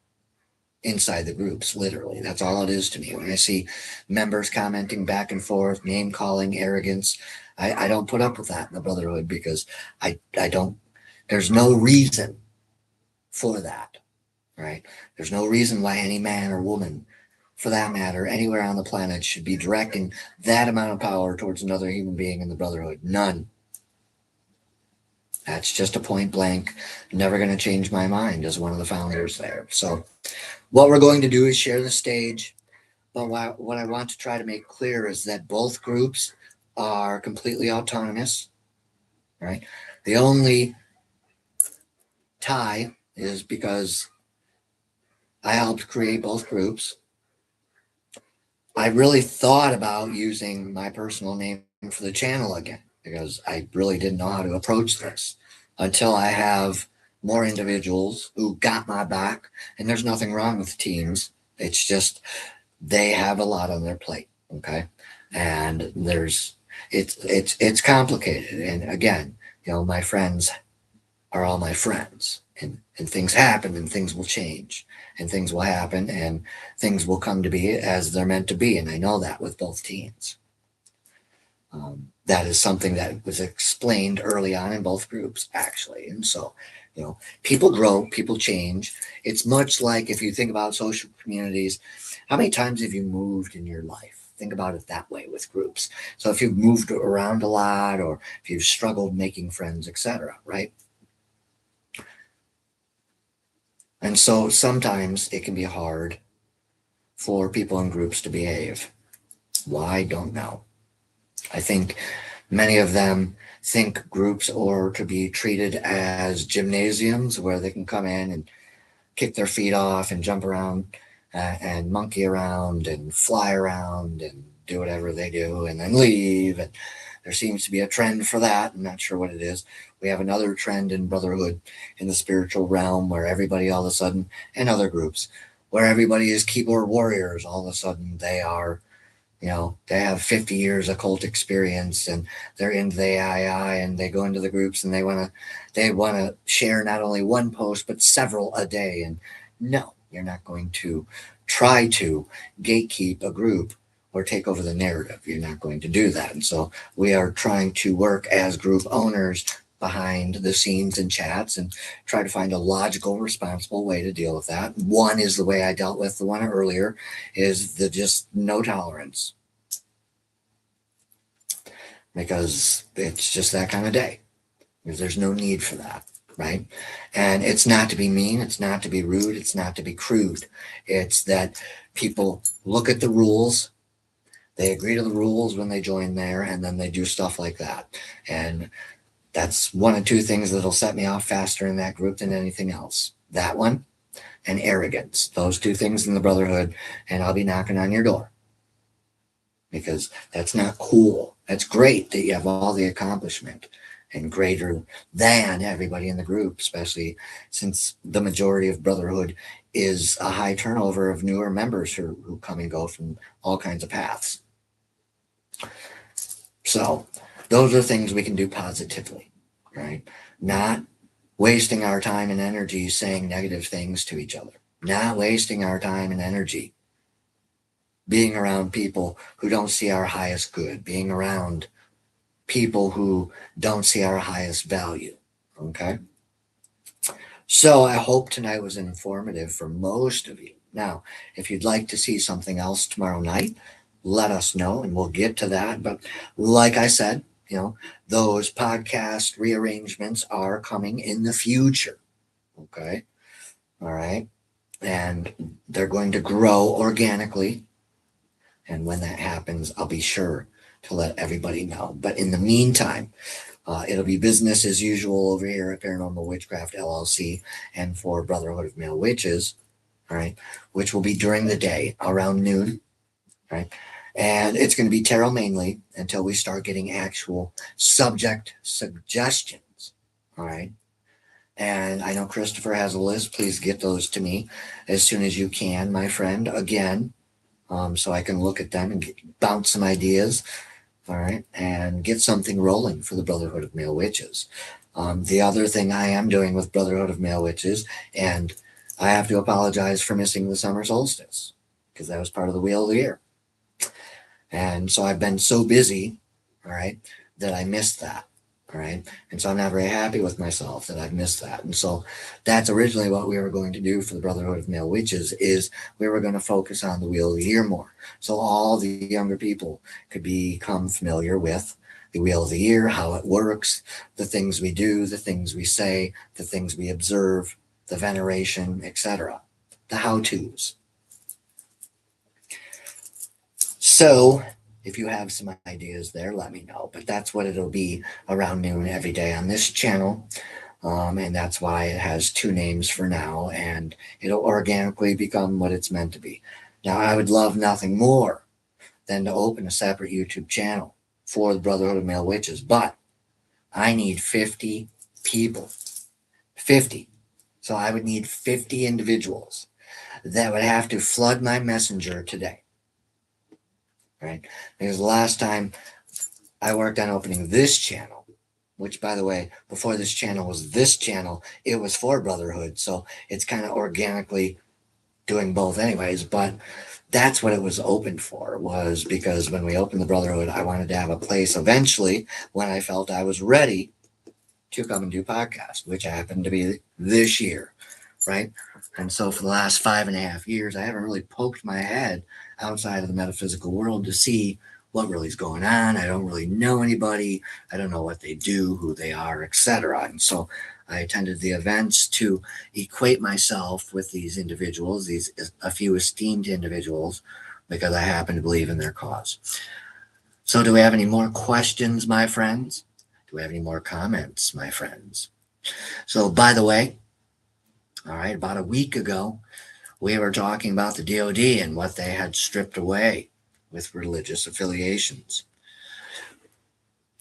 Speaker 1: inside the groups. Literally, that's all it is to me. When I see members commenting back and forth, name calling, arrogance, I don't put up with that in the Brotherhood, because I don't, there's no reason for that, right? There's no reason why any man or woman, for that matter, anywhere on the planet should be directing that amount of power towards another human being in the Brotherhood. None. That's just a point blank, never going to change my mind as one of the founders there. So what we're going to do is share the stage. But what I want to try to make clear is that both groups are completely autonomous, right? The only tie is because I helped create both groups. I really thought about using my personal name for the channel again because I really didn't know how to approach this until I have more individuals who got my back. And there's nothing wrong with teams. It's just they have a lot on their plate, okay? And it's complicated. And again, my friends are all my friends, and things happen and things will change and things will happen and things will come to be as they're meant to be. And I know that with both teams. That is something that was explained early on in both groups, actually. And so, people grow, people change. It's much like if you think about social communities, how many times have you moved in your life? Think about it that way with groups. So if you've moved around a lot or if you've struggled making friends, etc., right? And so sometimes it can be hard for people in groups to behave. Why? Don't know. I think many of them think groups are to be treated as gymnasiums where they can come in and kick their feet off and jump around and monkey around and fly around and do whatever they do and then leave. And there seems to be a trend for that. I'm not sure what it is. We have another trend in Brotherhood in the spiritual realm where everybody all of a sudden, and other groups, where everybody is keyboard warriors. All of a sudden they are, they have 50 years occult experience and they're into the AI and they go into the groups and they want to share not only one post, but several a day. And no, you're not going to try to gatekeep a group or take over the narrative. You're not going to do that. And so we are trying to work as group owners behind the scenes and chats and try to find a logical, responsible way to deal with that. One is the way I dealt with the one earlier, is the just no tolerance. Because it's just that kind of day. There's no need for that, right? And it's not to be mean, it's not to be rude, it's not to be crude. It's that people look at the rules, they agree to the rules when they join there, and then they do stuff like that. And that's one of two things that'll set me off faster in that group than anything else. That one and arrogance. Those two things in the Brotherhood, and I'll be knocking on your door. Because that's not cool. That's great that you have all the accomplishment and greater than everybody in the group, especially since the majority of Brotherhood is a high turnover of newer members who come and go from all kinds of paths. So those are things we can do positively, right? Not wasting our time and energy saying negative things to each other. Not wasting our time and energy being around people who don't see our highest good, being around people who don't see our highest value, okay? So I hope tonight was informative for most of you. Now, if you'd like to see something else tomorrow night, let us know and we'll get to that. But like I said, those podcast rearrangements are coming in the future, okay? All right? And they're going to grow organically. And when that happens, I'll be sure to let everybody know. But in the meantime, it'll be business as usual over here at Paranormal Witchcraft LLC and for Brotherhood of Male Witches, all right, which will be during the day around noon, right? And it's going to be tarot mainly until we start getting actual subject suggestions, all right? And I know Christopher has a list. Please get those to me as soon as you can, my friend, again. So I can look at them and bounce some ideas, all right, and get something rolling for the Brotherhood of Male Witches. The other thing I am doing with Brotherhood of Male Witches, and I have to apologize for missing the summer solstice, because that was part of the wheel of the year. And so I've been so busy, all right, that I missed that, All right. And so I'm not very happy with myself that I've missed that. And so that's originally what we were going to do for the Brotherhood of Male Witches is we were going to focus on the Wheel of the Year more. So all the younger people could become familiar with the Wheel of the Year, how it works, the things we do, the things we say, the things we observe, the veneration, etc., the how-tos. So if you have some ideas there, let me know. But that's what it'll be around noon every day on this channel. And that's why it has two names for now. And it'll organically become what it's meant to be. Now, I would love nothing more than to open a separate YouTube channel for the Brotherhood of Male Witches. But I need 50 people. 50. So I would need 50 individuals that would have to flood my messenger today. Right? Because the last time I worked on opening this channel, which, by the way, before this channel was this channel, it was for Brotherhood. So it's kind of organically doing both anyways. But that's what it was opened for, was because when we opened the Brotherhood, I wanted to have a place eventually when I felt I was ready to come and do podcasts, which happened to be this year, right? And so for the last 5.5 years, I haven't really poked my head outside of the metaphysical world to see what really is going on. I don't really know anybody. I don't know what they do, who they are, etc. And so I attended the events to equate myself with these individuals, a few esteemed individuals, because I happen to believe in their cause. So do we have any more questions, my friends? Do we have any more comments, my friends? So, by the way, all right, about a week ago, we were talking about the DOD and what they had stripped away with religious affiliations.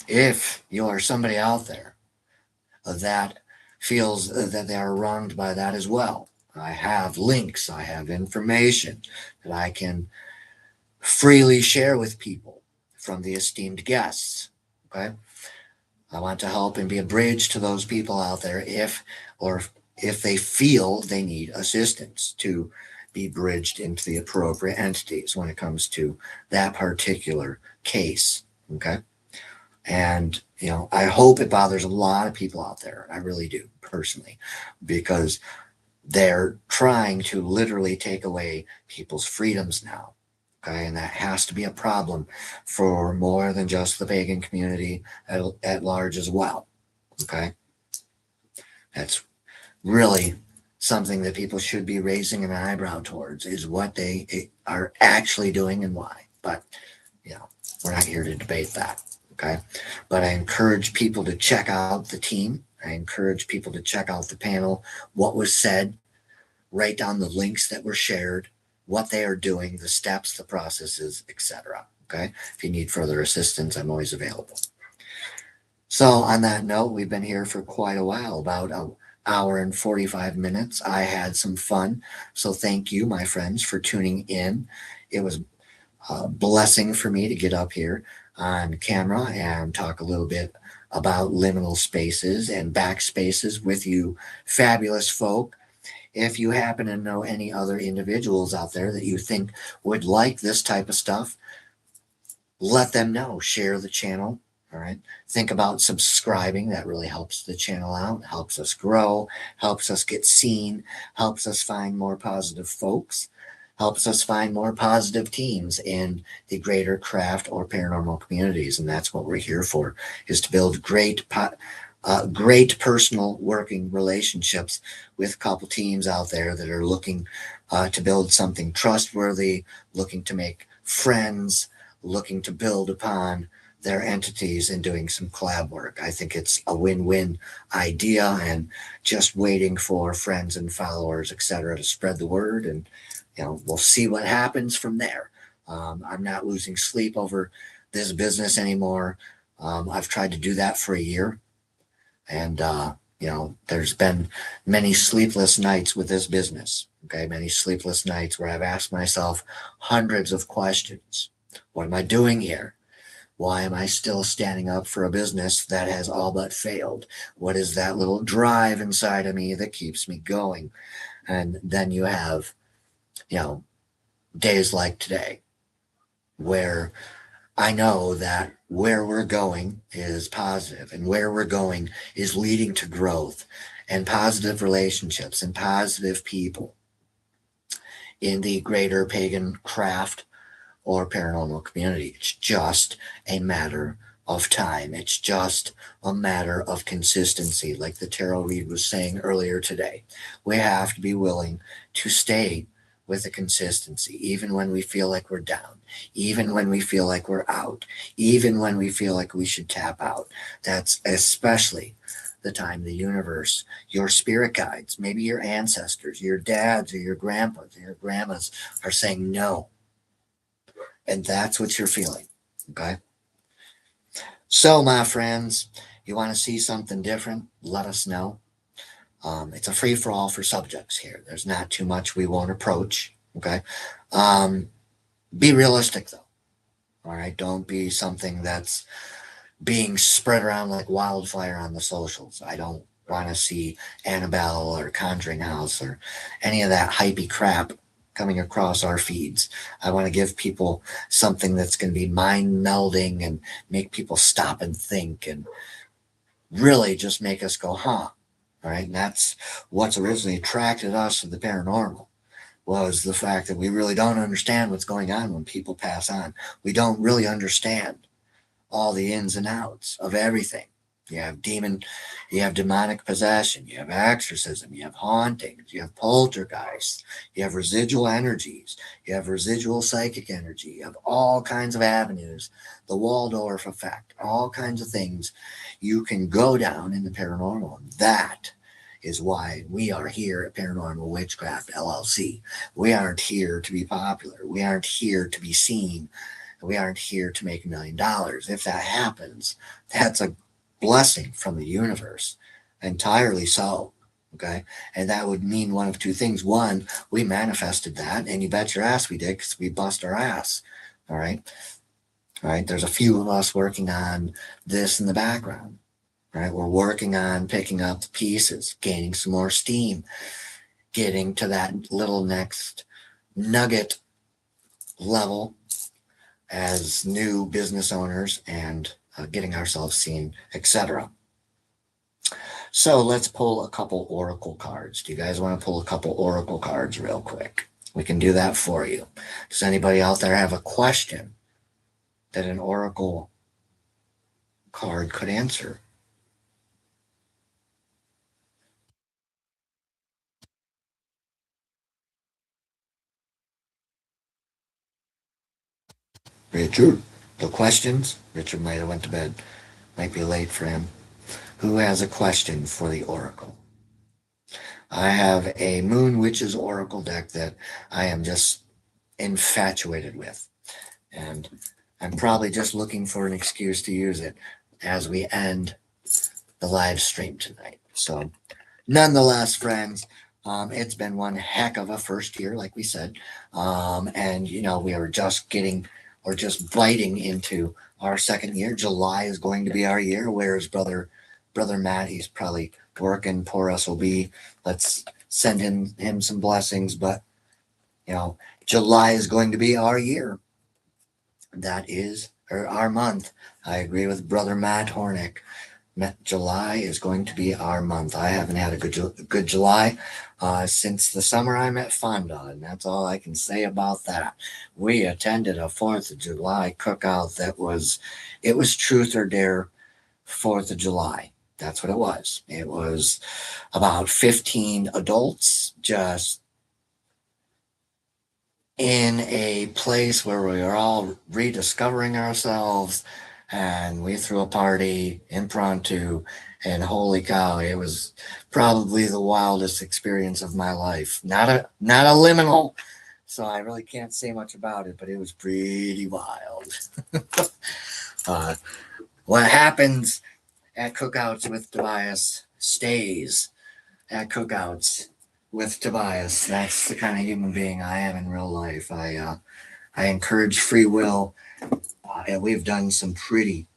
Speaker 1: If you are somebody out there that feels that they are wronged by that as well, I have links, I have information that I can freely share with people from the esteemed guests, okay? I want to help and be a bridge to those people out there if they feel they need assistance to be bridged into the appropriate entities when it comes to that particular case, okay? And, I hope it bothers a lot of people out there. I really do, personally, because they're trying to literally take away people's freedoms now. Okay, and that has to be a problem for more than just the pagan community at large as well. Okay, that's really something that people should be raising an eyebrow towards, is what they are actually doing and why. But, we're not here to debate that. Okay, but I encourage people to check out the team. I encourage people to check out the panel, what was said, write down the links that were shared, what they are doing, the steps, the processes, etc. Okay, if you need further assistance, I'm always available. So on that note, we've been here for quite a while, about an hour and 45 minutes. I had some fun, so thank you, my friends, for tuning in. It was a blessing for me to get up here on camera and talk a little bit about liminal spaces and backspaces with you fabulous folk. If you happen to know any other individuals out there that you think would like this type of stuff, let them know. Share the channel. All right. Think about subscribing. That really helps the channel out, helps us grow, helps us get seen, helps us find more positive folks, helps us find more positive teams in the greater craft or paranormal communities. And that's what we're here for, is to build great personal working relationships with a couple teams out there that are looking to build something trustworthy, looking to make friends, looking to build upon their entities and doing some collab work. I think it's a win-win idea, and just waiting for friends and followers, etc., to spread the word, and we'll see what happens from there. I'm not losing sleep over this business anymore. I've tried to do that for a year. And, there's been many sleepless nights with this business, okay? Many sleepless nights where I've asked myself hundreds of questions. What am I doing here? Why am I still standing up for a business that has all but failed? What is that little drive inside of me that keeps me going? And then you have, days like today where I know that where we're going is positive, and where we're going is leading to growth and positive relationships and positive people in the greater pagan craft or paranormal community. It's just a matter of time. It's just a matter of consistency, like the tarot read was saying earlier today. We have to be willing to stay with the consistency, even when we feel like we're down, even when we feel like we're out, even when we feel like we should tap out. That's especially the time the universe, your spirit guides, maybe your ancestors, your dads or your grandpas or your grandmas are saying no, and that's what you're feeling. Okay. So, my friends, you want to see something different? Let us know. It's a free for all for subjects here. There's not too much we won't approach. Okay. Um, be realistic, though. All right. Don't be something that's being spread around like wildfire on the socials. I don't want to see Annabelle or Conjuring House or any of that hypey crap coming across our feeds. I want to give people something that's going to be mind melding and make people stop and think and really just make us go, huh? All right. And that's what's originally attracted us to the paranormal, was the fact that we really don't understand what's going on when people pass on. We don't really understand all the ins and outs of everything. You have you have demonic possession, you have exorcism, you have hauntings, you have poltergeists, you have residual energies, you have residual psychic energy, you have all kinds of avenues, the Waldorf effect, all kinds of things you can go down in the paranormal. That is why we are here at Paranormal Witchcraft LLC. We aren't here to be popular. We aren't here to be seen. We aren't here to make $1,000,000. If that happens, that's a blessing from the universe, entirely so. Okay. And that would mean one of two things. One, we manifested that, and you bet your ass we did, because we bust our ass. All right. All right. There's a few of us working on this in the background. Right. We're working on picking up the pieces, gaining some more steam, getting to that little next nugget level as new business owners and getting ourselves seen, etc. So let's pull a couple oracle cards. Do you guys want to pull a couple oracle cards real quick? We can do that for you. Does anybody out there have a question that an oracle card could answer? Richard, the questions? Richard might have went to bed. Might be late for him. Who has a question for the oracle? I have a Moon Witches Oracle deck that I am just infatuated with. And I'm probably just looking for an excuse to use it as we end the live stream tonight. So, nonetheless, friends, it's been one heck of a first year, like we said. And, we are just getting or just biting into our second year. July is going to be our year. Where's brother Matt? He's probably working, poor SOB. Let's send him some blessings. But, July is going to be our year. That is our month. I agree with brother Matt Hornick. July is going to be our month. I haven't had a good July since the summer I met Fonda, and that's all I can say about that. We attended a 4th of July cookout it was truth or dare 4th of July. That's what it was. It was about 15 adults just in a place where we were all rediscovering ourselves, and we threw a party impromptu, and holy cow, it was probably the wildest experience of my life. Not a liminal, so I really can't say much about it, but it was pretty wild. What happens at cookouts with Tobias stays at cookouts with Tobias. That's the kind of human being I am in real life. I encourage free will, and we've done some pretty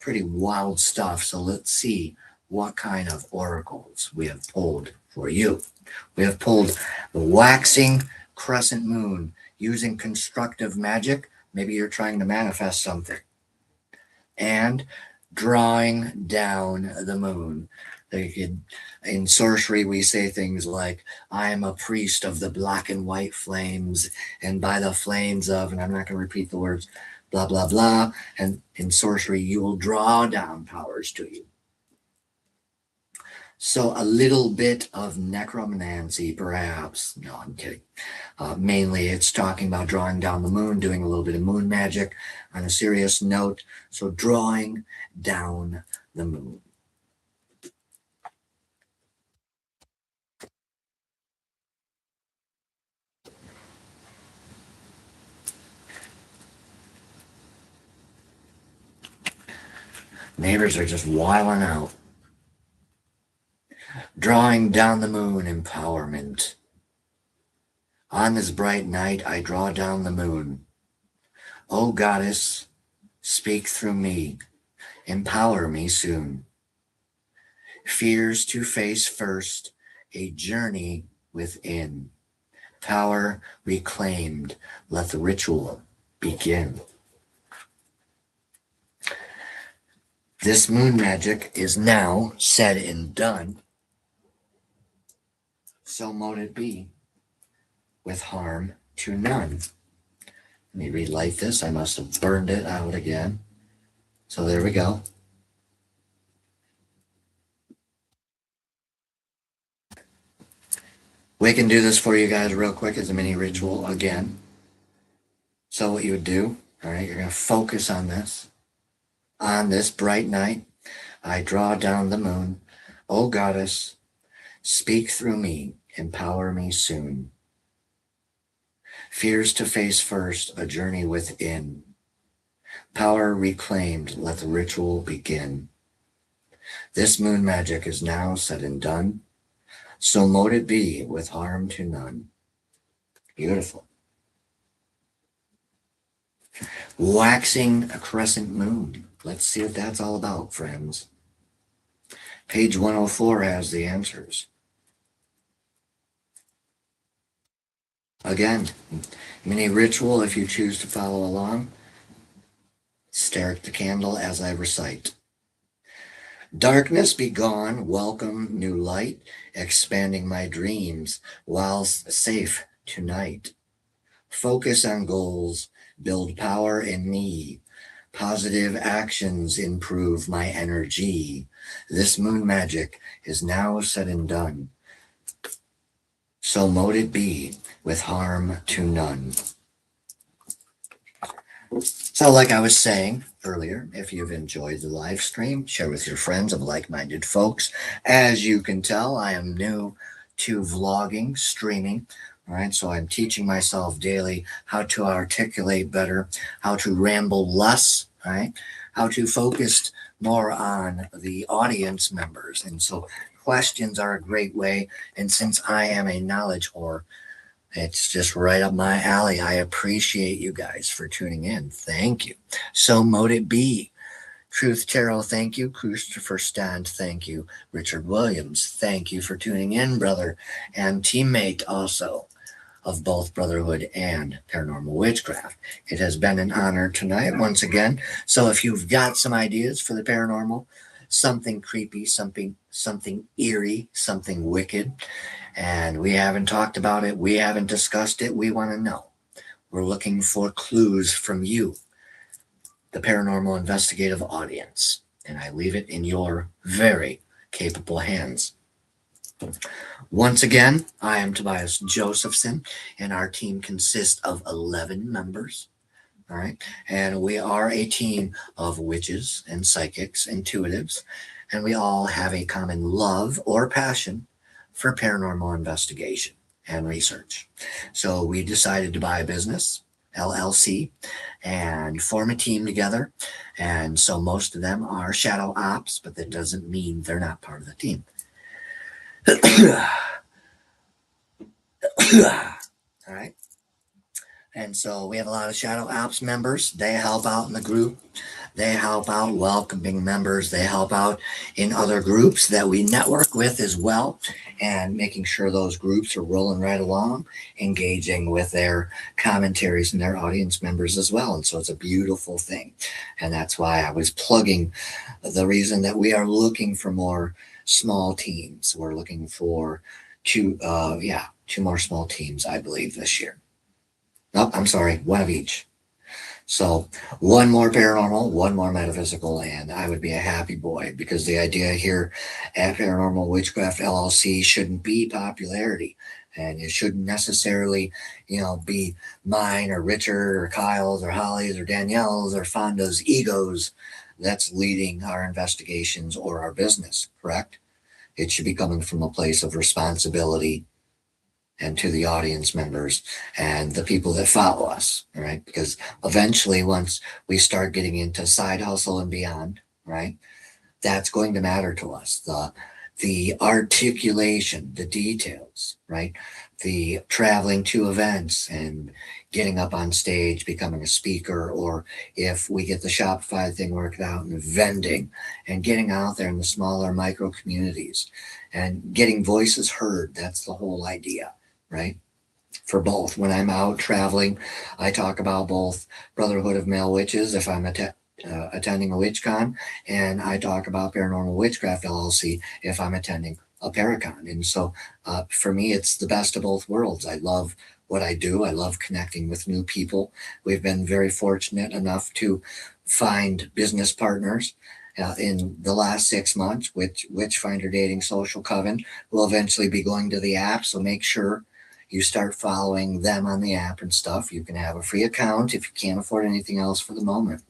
Speaker 1: wild stuff. So let's see what kind of oracles we have pulled for you. We have pulled the waxing crescent moon using constructive magic, Maybe you're trying to manifest something. And drawing down the moon. They could, in sorcery, we say things like, I am a priest of the black and white flames, and by the flames of, and I'm not going to repeat the words, blah, blah, blah. And in sorcery, you will draw down powers to you. So a little bit of necromancy, perhaps. No, I'm kidding. Mainly, it's talking about drawing down the moon, doing a little bit of moon magic on a serious note. So drawing down the moon. Neighbors are just wiling out. Drawing down the moon, empowerment. On this bright night, I draw down the moon. O goddess, speak through me. Empower me soon. Fears to face first, a journey within. Power reclaimed, let the ritual begin. This moon magic is now said and done. So mote it be, with harm to none. Let me relight this. I must have burned it out again. So there we go. We can do this for you guys real quick as a mini ritual again. So what you would do, all right, you're going to focus on this. On this bright night, I draw down the moon. O goddess, speak through me, empower me soon. Fears to face first, a journey within. Power reclaimed, let the ritual begin. This moon magic is now said and done. So mote it be, with harm to none. Beautiful. Waxing a crescent moon. Let's see what that's all about, friends. Page 104 has the answers. Again, mini ritual if you choose to follow along. Stare at the candle as I recite. Darkness be gone, welcome new light, expanding my dreams whilst safe tonight. Focus on goals, build power in me. Positive actions improve my energy. This moon magic is now said and done. So mote it be, with harm to none. So like I was saying earlier, if you've enjoyed the live stream, share with your friends of like-minded folks. As you can tell, I am new to vlogging, streaming. All right, so I'm teaching myself daily how to articulate better, how to ramble less, right? How to focus more on the audience members. And so questions are a great way. And since I am a knowledge whore, it's just right up my alley. I appreciate you guys for tuning in. Thank you. So mote it be. Truth Tarot, thank you. Christopher Stand, thank you. Richard Williams, thank you for tuning in, brother. And teammate also of both Brotherhood and Paranormal Witchcraft. It has been an honor tonight once again. So if you've got some ideas for the paranormal, something creepy, something eerie, something wicked, and we haven't talked about it, we haven't discussed it, we want to know. We're looking for clues from you, the paranormal investigative audience, and I leave it in your very capable hands. Once again, I am Tobias Josephson, and our team consists of 11 members. All right, and we are a team of witches and psychics, intuitives, and we all have a common love or passion for paranormal investigation and research. So we decided to buy a business, LLC, and form a team together. And so most of them are shadow ops, but that doesn't mean they're not part of the team. All right. And so we have a lot of shadow ops members. They help out in the group. They help out welcoming members. They help out in other groups that we network with as well. and making sure those groups are rolling right along, engaging with their commentaries and their audience members as well. And so it's a beautiful thing. And that's why I was plugging the reason that we are looking for more small teams. We're looking for two more small teams, I believe, this year. Nope, I'm sorry, one of each. So one more paranormal, one more metaphysical, and I would be a happy boy, because the idea here at Paranormal Witchcraft LLC shouldn't be popularity, and it shouldn't necessarily, be mine or Richard or Kyle's or Holly's or Danielle's or Fonda's egos that's leading our investigations or our business, correct? It should be coming from a place of responsibility and to the audience members and the people that follow us, right? Because eventually, once we start getting into side hustle and beyond, right, that's going to matter to us. The articulation, the details, right? The traveling to events and getting up on stage, becoming a speaker, or if we get the Shopify thing worked out, and vending and getting out there in the smaller micro communities and getting voices heard. That's the whole idea, right? For both. When I'm out traveling, I talk about both Brotherhood of Male Witches if I'm attending a WitchCon, and I talk about Paranormal Witchcraft LLC if I'm attending a Paracon. And so for me, it's the best of both worlds. I love what I do. I love connecting with new people. We've been very fortunate enough to find business partners in the last 6 months, which Witchfinder Dating Social Coven will eventually be going to the app. So make sure you start following them on the app and stuff. You can have a free account if you can't afford anything else for the moment.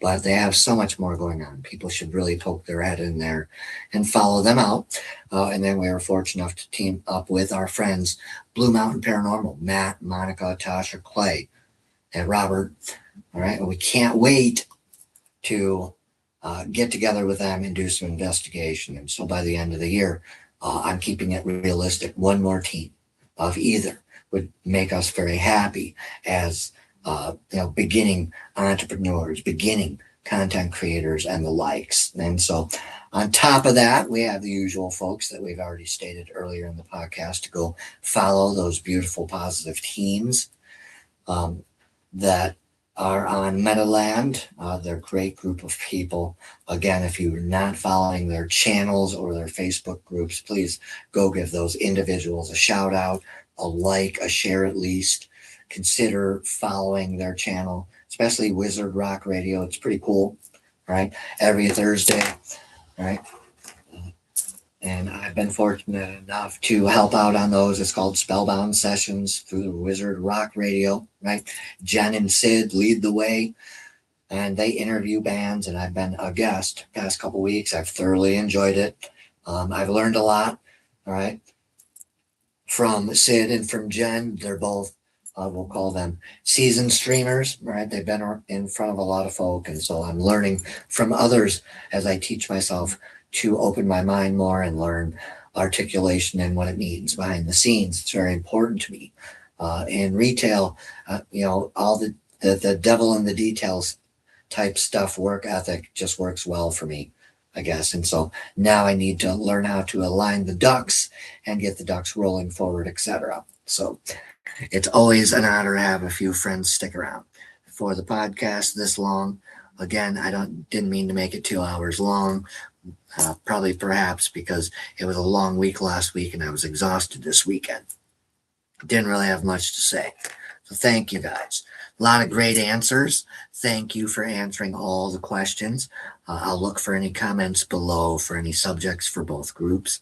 Speaker 1: But they have so much more going on. People should really poke their head in there and follow them out. And then we were fortunate enough to team up with our friends, Blue Mountain Paranormal, Matt, Monica, Tasha, Clay, and Robert. All right. And we can't wait to get together with them and do some investigation. And so by the end of the year, I'm keeping it realistic. One more team of either would make us very happy as beginning entrepreneurs, beginning content creators, and the likes. And so on top of that, we have the usual folks that we've already stated earlier in the podcast to go follow those beautiful positive teams that are on Metaland. They're a great group of people. Again, if you're not following their channels or their Facebook groups, please go give those individuals a shout out, a like, a share at least. Consider following their channel, especially Wizard Rock Radio. It's pretty cool, right? Every Thursday, right? And I've been fortunate enough to help out on those. It's called Spellbound Sessions through the Wizard Rock Radio, right? Jen and Sid lead the way, and they interview bands, and I've been a guest the past couple weeks. I've thoroughly enjoyed it. I've learned a lot, all right, from Sid and from Jen. They're both we'll call them seasoned streamers, right? They've been in front of a lot of folk. And so I'm learning from others as I teach myself to open my mind more and learn articulation and what it means behind the scenes. It's very important to me. In retail, all the devil in the details type stuff, work ethic just works well for me, I guess. And so now I need to learn how to align the ducks and get the ducks rolling forward, etc. So it's always an honor to have a few friends stick around for the podcast this long. Again, didn't mean to make it 2 hours long. Perhaps because it was a long week last week and I was exhausted this weekend. Didn't really have much to say. So thank you guys. A lot of great answers. Thank you for answering all the questions. I'll look for any comments below for any subjects for both groups.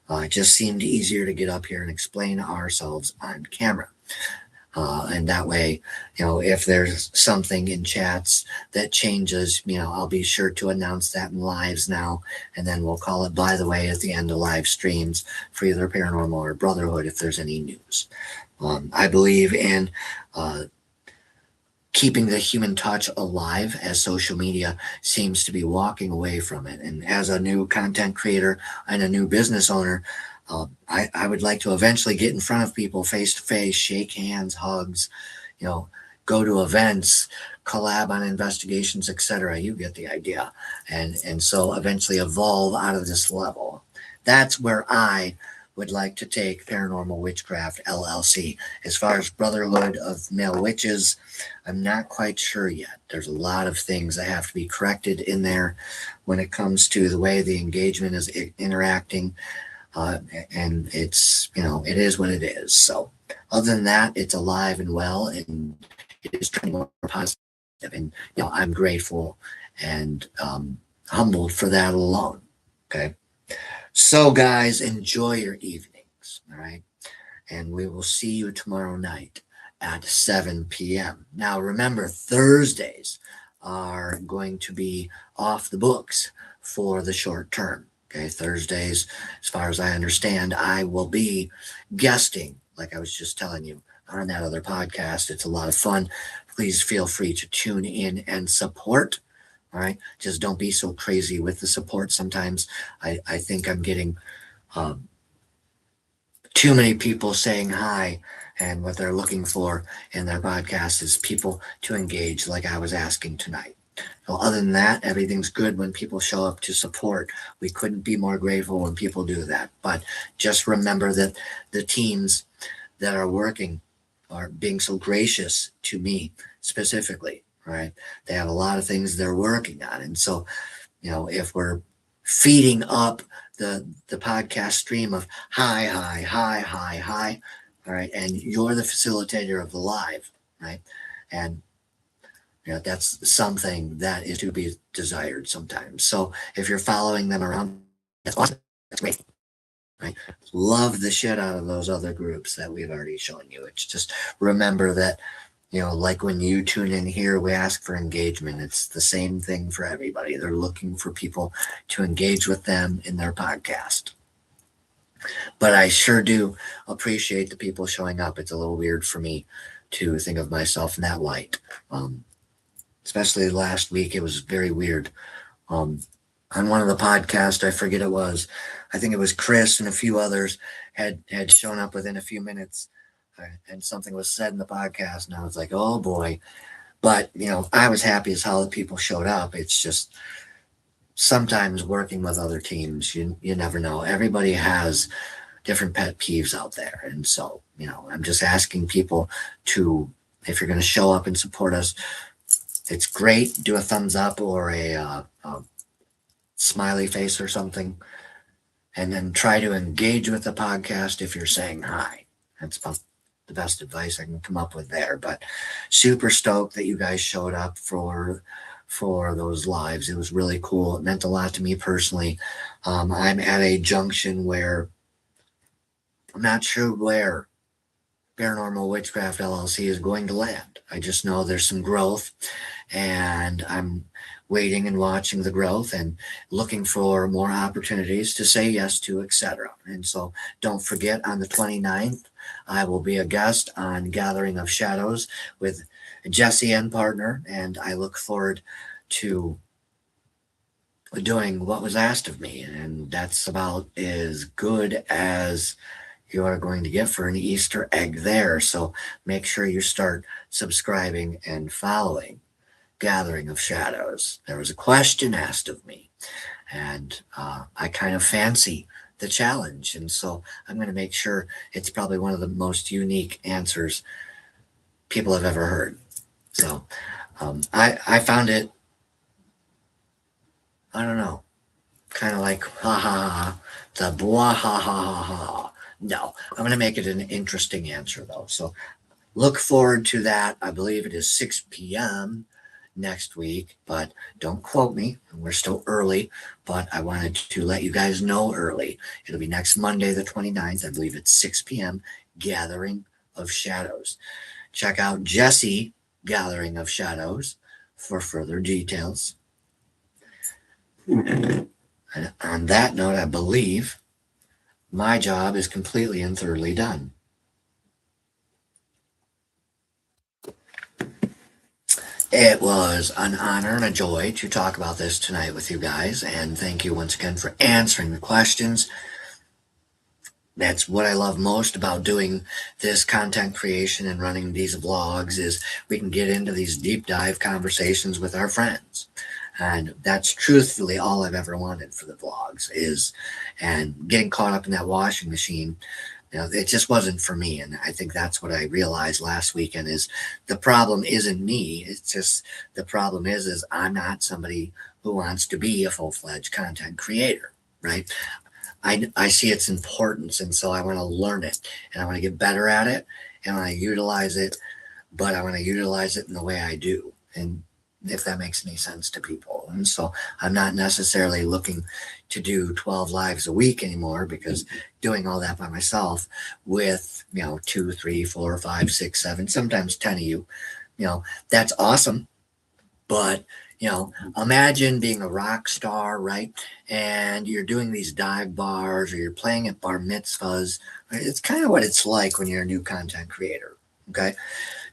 Speaker 1: It just seemed easier to get up here and explain ourselves on camera. And that way, if there's something in chats that changes, I'll be sure to announce that in lives now. And then we'll call it, by the way, at the end of live streams for either Paranormal or Brotherhood if there's any news. I believe in keeping the human touch alive as social media seems to be walking away from it. And as a new content creator and a new business owner, I would like to eventually get in front of people face to face, shake hands, hugs, go to events, collab on investigations, etc. You get the idea. And so eventually evolve out of this level. That's where I would like to take Paranormal Witchcraft LLC. As far as Brotherhood of Male Witches, I'm not quite sure yet. There's a lot of things that have to be corrected in there when it comes to the way the engagement is interacting. And it's, it is what it is. So other than that, it's alive and well, and it is trending more positive. And, I'm grateful and humbled for that alone. Okay. So guys, enjoy your evenings. All right. And we will see you tomorrow night at 7 p.m. Now, remember, Thursdays are going to be off the books for the short term. Okay, Thursdays, as far as I understand, I will be guesting, like I was just telling you, on that other podcast. It's a lot of fun. Please feel free to tune in and support. All right, just don't be so crazy with the support. Sometimes I think I'm getting too many people saying hi, and what they're looking for in their podcast is people to engage, like I was asking tonight. So other than that, everything's good when people show up to support. We couldn't be more grateful when people do that. But just remember that the teams that are working are being so gracious to me specifically, right? They have a lot of things they're working on. And so, if we're feeding up the podcast stream of hi, all right, and you're the facilitator of the live, right? And that's something that is to be desired sometimes. So if you're following them around, that's awesome. That's great. Right? Love the shit out of those other groups that we've already shown you. It's just remember that, like when you tune in here, we ask for engagement. It's the same thing for everybody. They're looking for people to engage with them in their podcast. But I sure do appreciate the people showing up. It's a little weird for me to think of myself in that light. Especially last week, it was very weird. On one of the podcasts, I forget it was, I think it was Chris and a few others had shown up within a few minutes, and something was said in the podcast, and I was like, oh boy. But, I was happy as hell that people showed up. It's just sometimes working with other teams, you never know. Everybody has different pet peeves out there. And so, I'm just asking people to, if you're going to show up and support us, it's great. Do a thumbs up or a smiley face or something. And then try to engage with the podcast if you're saying hi. That's about the best advice I can come up with there. But super stoked that you guys showed up for those lives. It was really cool. It meant a lot to me personally. I'm at a junction where I'm not sure where Paranormal Witchcraft LLC is going to land. I just know there's some growth, and I'm waiting and watching the growth and looking for more opportunities to say yes to, etc. And so don't forget, on the 29th, I will be a guest on Gathering of Shadows with Jesse and partner, and I look forward to doing what was asked of me, and that's about as good as you are going to get for an Easter egg there. So make sure you start subscribing and following Gathering of Shadows. There was a question asked of me, and I kind of fancy the challenge, and so I'm going to make sure it's probably one of the most unique answers people have ever heard. So I found it, I don't know, kind of like ha ha ha, the blah ha ha ha ha. No, I'm going to make it an interesting answer though. So look forward to that. I believe it is 6 p.m. next week, but don't quote me. We're still early, but I wanted to let you guys know early. It'll be next Monday, the 29th. I believe it's 6 p.m. Gathering of Shadows. Check out Jesse Gathering of Shadows for further details. And on that note, I believe my job is completely and thoroughly done. It was an honor and a joy to talk about this tonight with you guys, and thank you once again for answering the questions. That's what I love most about doing this content creation and running these vlogs, is we can get into these deep dive conversations with our friends. And that's truthfully all I've ever wanted for the vlogs is, and getting caught up in that washing machine, it just wasn't for me. And I think that's what I realized last weekend is the problem isn't me. It's just the problem is I'm not somebody who wants to be a full-fledged content creator, right? I see its importance, and so I want to learn it, and I want to get better at it, and I want to utilize it, but I want to utilize it in the way I do, and if that makes any sense to people. And so I'm not necessarily looking to do 12 lives a week anymore, because doing all that by myself with, 2, 3, 4, 5, 6, 7, sometimes 10 of you, that's awesome. But, imagine being a rock star, right? And you're doing these dive bars, or you're playing at bar mitzvahs. Right? It's kind of what it's like when you're a new content creator. Okay.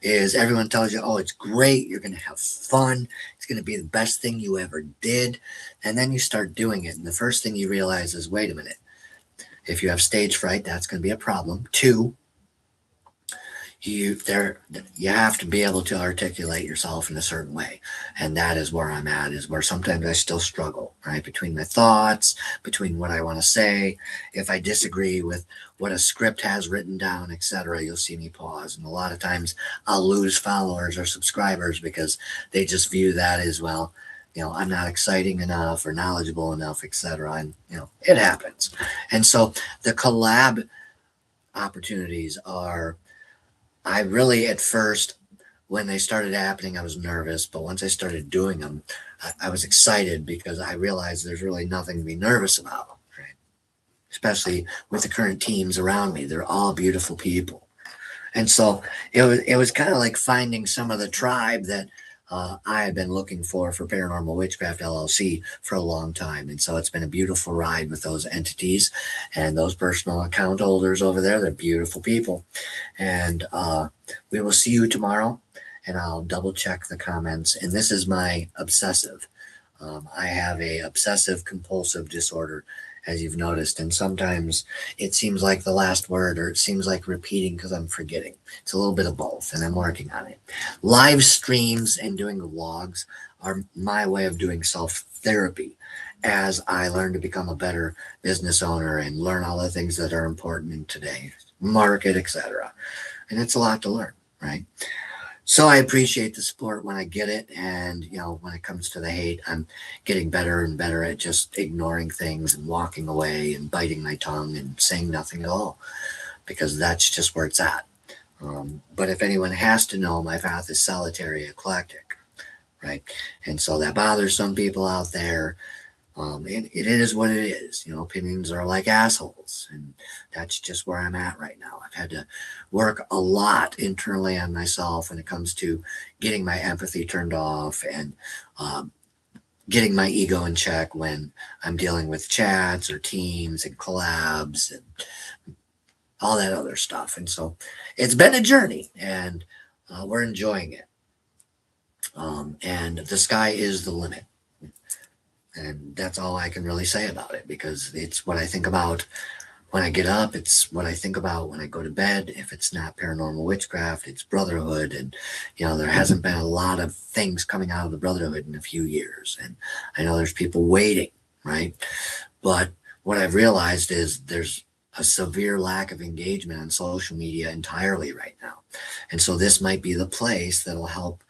Speaker 1: Is everyone tells you, oh, it's great. You're going to have fun. It's going to be the best thing you ever did. And then you start doing it. And the first thing you realize is, wait a minute. If you have stage fright, that's going to be a problem. 2, you have to be able to articulate yourself in a certain way, and that is where I'm at, is where sometimes I still struggle, right, between my thoughts, between what I want to say. If I disagree with what a script has written down, etc., you'll see me pause, and a lot of times I'll lose followers or subscribers because they just view that as, well, I'm not exciting enough or knowledgeable enough, etc. And it happens. And so the collab opportunities are, I really, at first, when they started happening, I was nervous, but once I started doing them, I was excited, because I realized there's really nothing to be nervous about, right? Especially with the current teams around me. They're all beautiful people. And so it was kind of like finding some of the tribe that I had been looking for Paranormal Witchcraft LLC for a long time. And so it's been a beautiful ride with those entities and those personal account holders over there. They're beautiful people. And we will see you tomorrow, and I'll double check the comments. And this is my obsessive. I have a obsessive compulsive disorder, as you've noticed, and sometimes it seems like the last word, or it seems like repeating because I'm forgetting. It's a little bit of both, and I'm working on it. Live streams and doing vlogs are my way of doing self-therapy as I learn to become a better business owner and learn all the things that are important in today's market, etc. And it's a lot to learn, right? So I appreciate the support when I get it. And, when it comes to the hate, I'm getting better and better at just ignoring things and walking away and biting my tongue and saying nothing at all, because that's just where it's at. But if anyone has to know, my path is solitary eclectic, right? And so that bothers some people out there. It is what it is. Opinions are like assholes, and that's just where I'm at right now. I've had to work a lot internally on myself when it comes to getting my empathy turned off, and getting my ego in check when I'm dealing with chats or teams and collabs and all that other stuff. And so it's been a journey, and we're enjoying it. And the sky is the limit. And that's all I can really say about it, because it's what I think about when I get up. It's what I think about when I go to bed. If it's not paranormal witchcraft, it's brotherhood. And, there hasn't been a lot of things coming out of the brotherhood in a few years. And I know there's people waiting, right? But what I've realized is there's a severe lack of engagement on social media entirely right now. And so this might be the place that'll help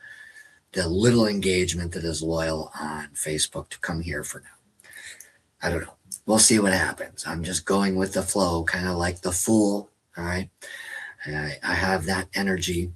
Speaker 1: the little engagement that is loyal on Facebook to come here for now. I don't know. We'll see what happens. I'm just going with the flow, kind of like the fool. All right. And I have that energy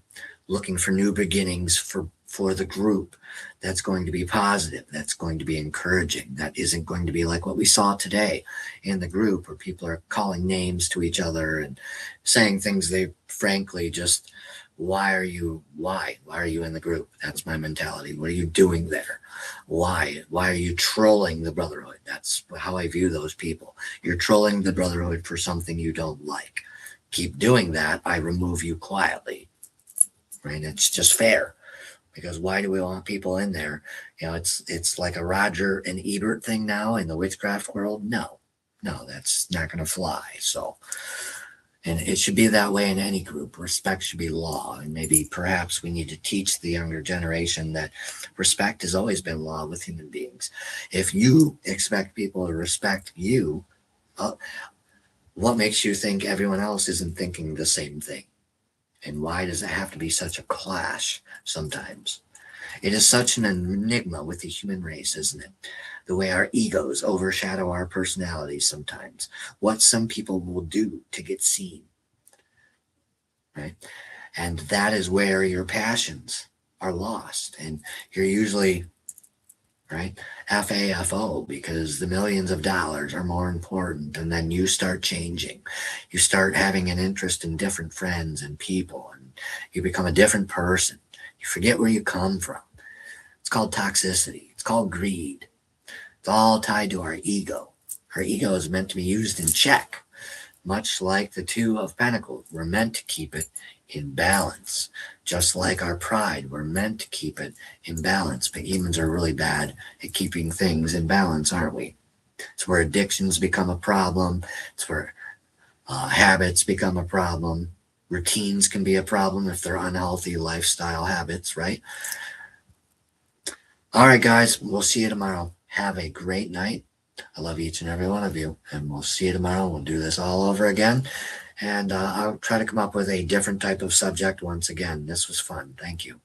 Speaker 1: looking for new beginnings for the group. That's going to be positive. That's going to be encouraging. That isn't going to be like what we saw today in the group, where people are calling names to each other and saying things they frankly just, why are you in the group? That's my mentality. What are you doing there? Why are you trolling the brotherhood? That's how I view those people. You're trolling the brotherhood for something you don't like. Keep doing that. I remove you quietly. Right? It's just fair. Because why do we want people in there? It's like a Roger and Ebert thing now in the witchcraft world. No, that's not going to fly. So And it should be that way in any group. Respect should be law. And maybe perhaps we need to teach the younger generation that respect has always been law with human beings. If you expect people to respect you, uh, what makes you think everyone else isn't thinking the same thing? And why does it have to be such a clash sometimes? It is such an enigma with the human race, isn't it? The way our egos overshadow our personalities sometimes. What some people will do to get seen, right? And that is where your passions are lost. And you're usually, right, FAFO, because the millions of dollars are more important. And then you start changing. You start having an interest in different friends and people, and you become a different person. You forget where you come from. It's called toxicity. It's called greed. It's all tied to our ego. Our ego is meant to be used in check, much like the Two of Pentacles. We're meant to keep it in balance. Just like our pride, we're meant to keep it in balance. But humans are really bad at keeping things in balance, aren't we? It's where addictions become a problem. It's where habits become a problem. Routines can be a problem if they're unhealthy lifestyle habits, right? All right, guys, we'll see you tomorrow. Have a great night. I love each and every one of you, and we'll see you tomorrow. We'll do this all over again, and I'll try to come up with a different type of subject once again. This was fun. Thank you.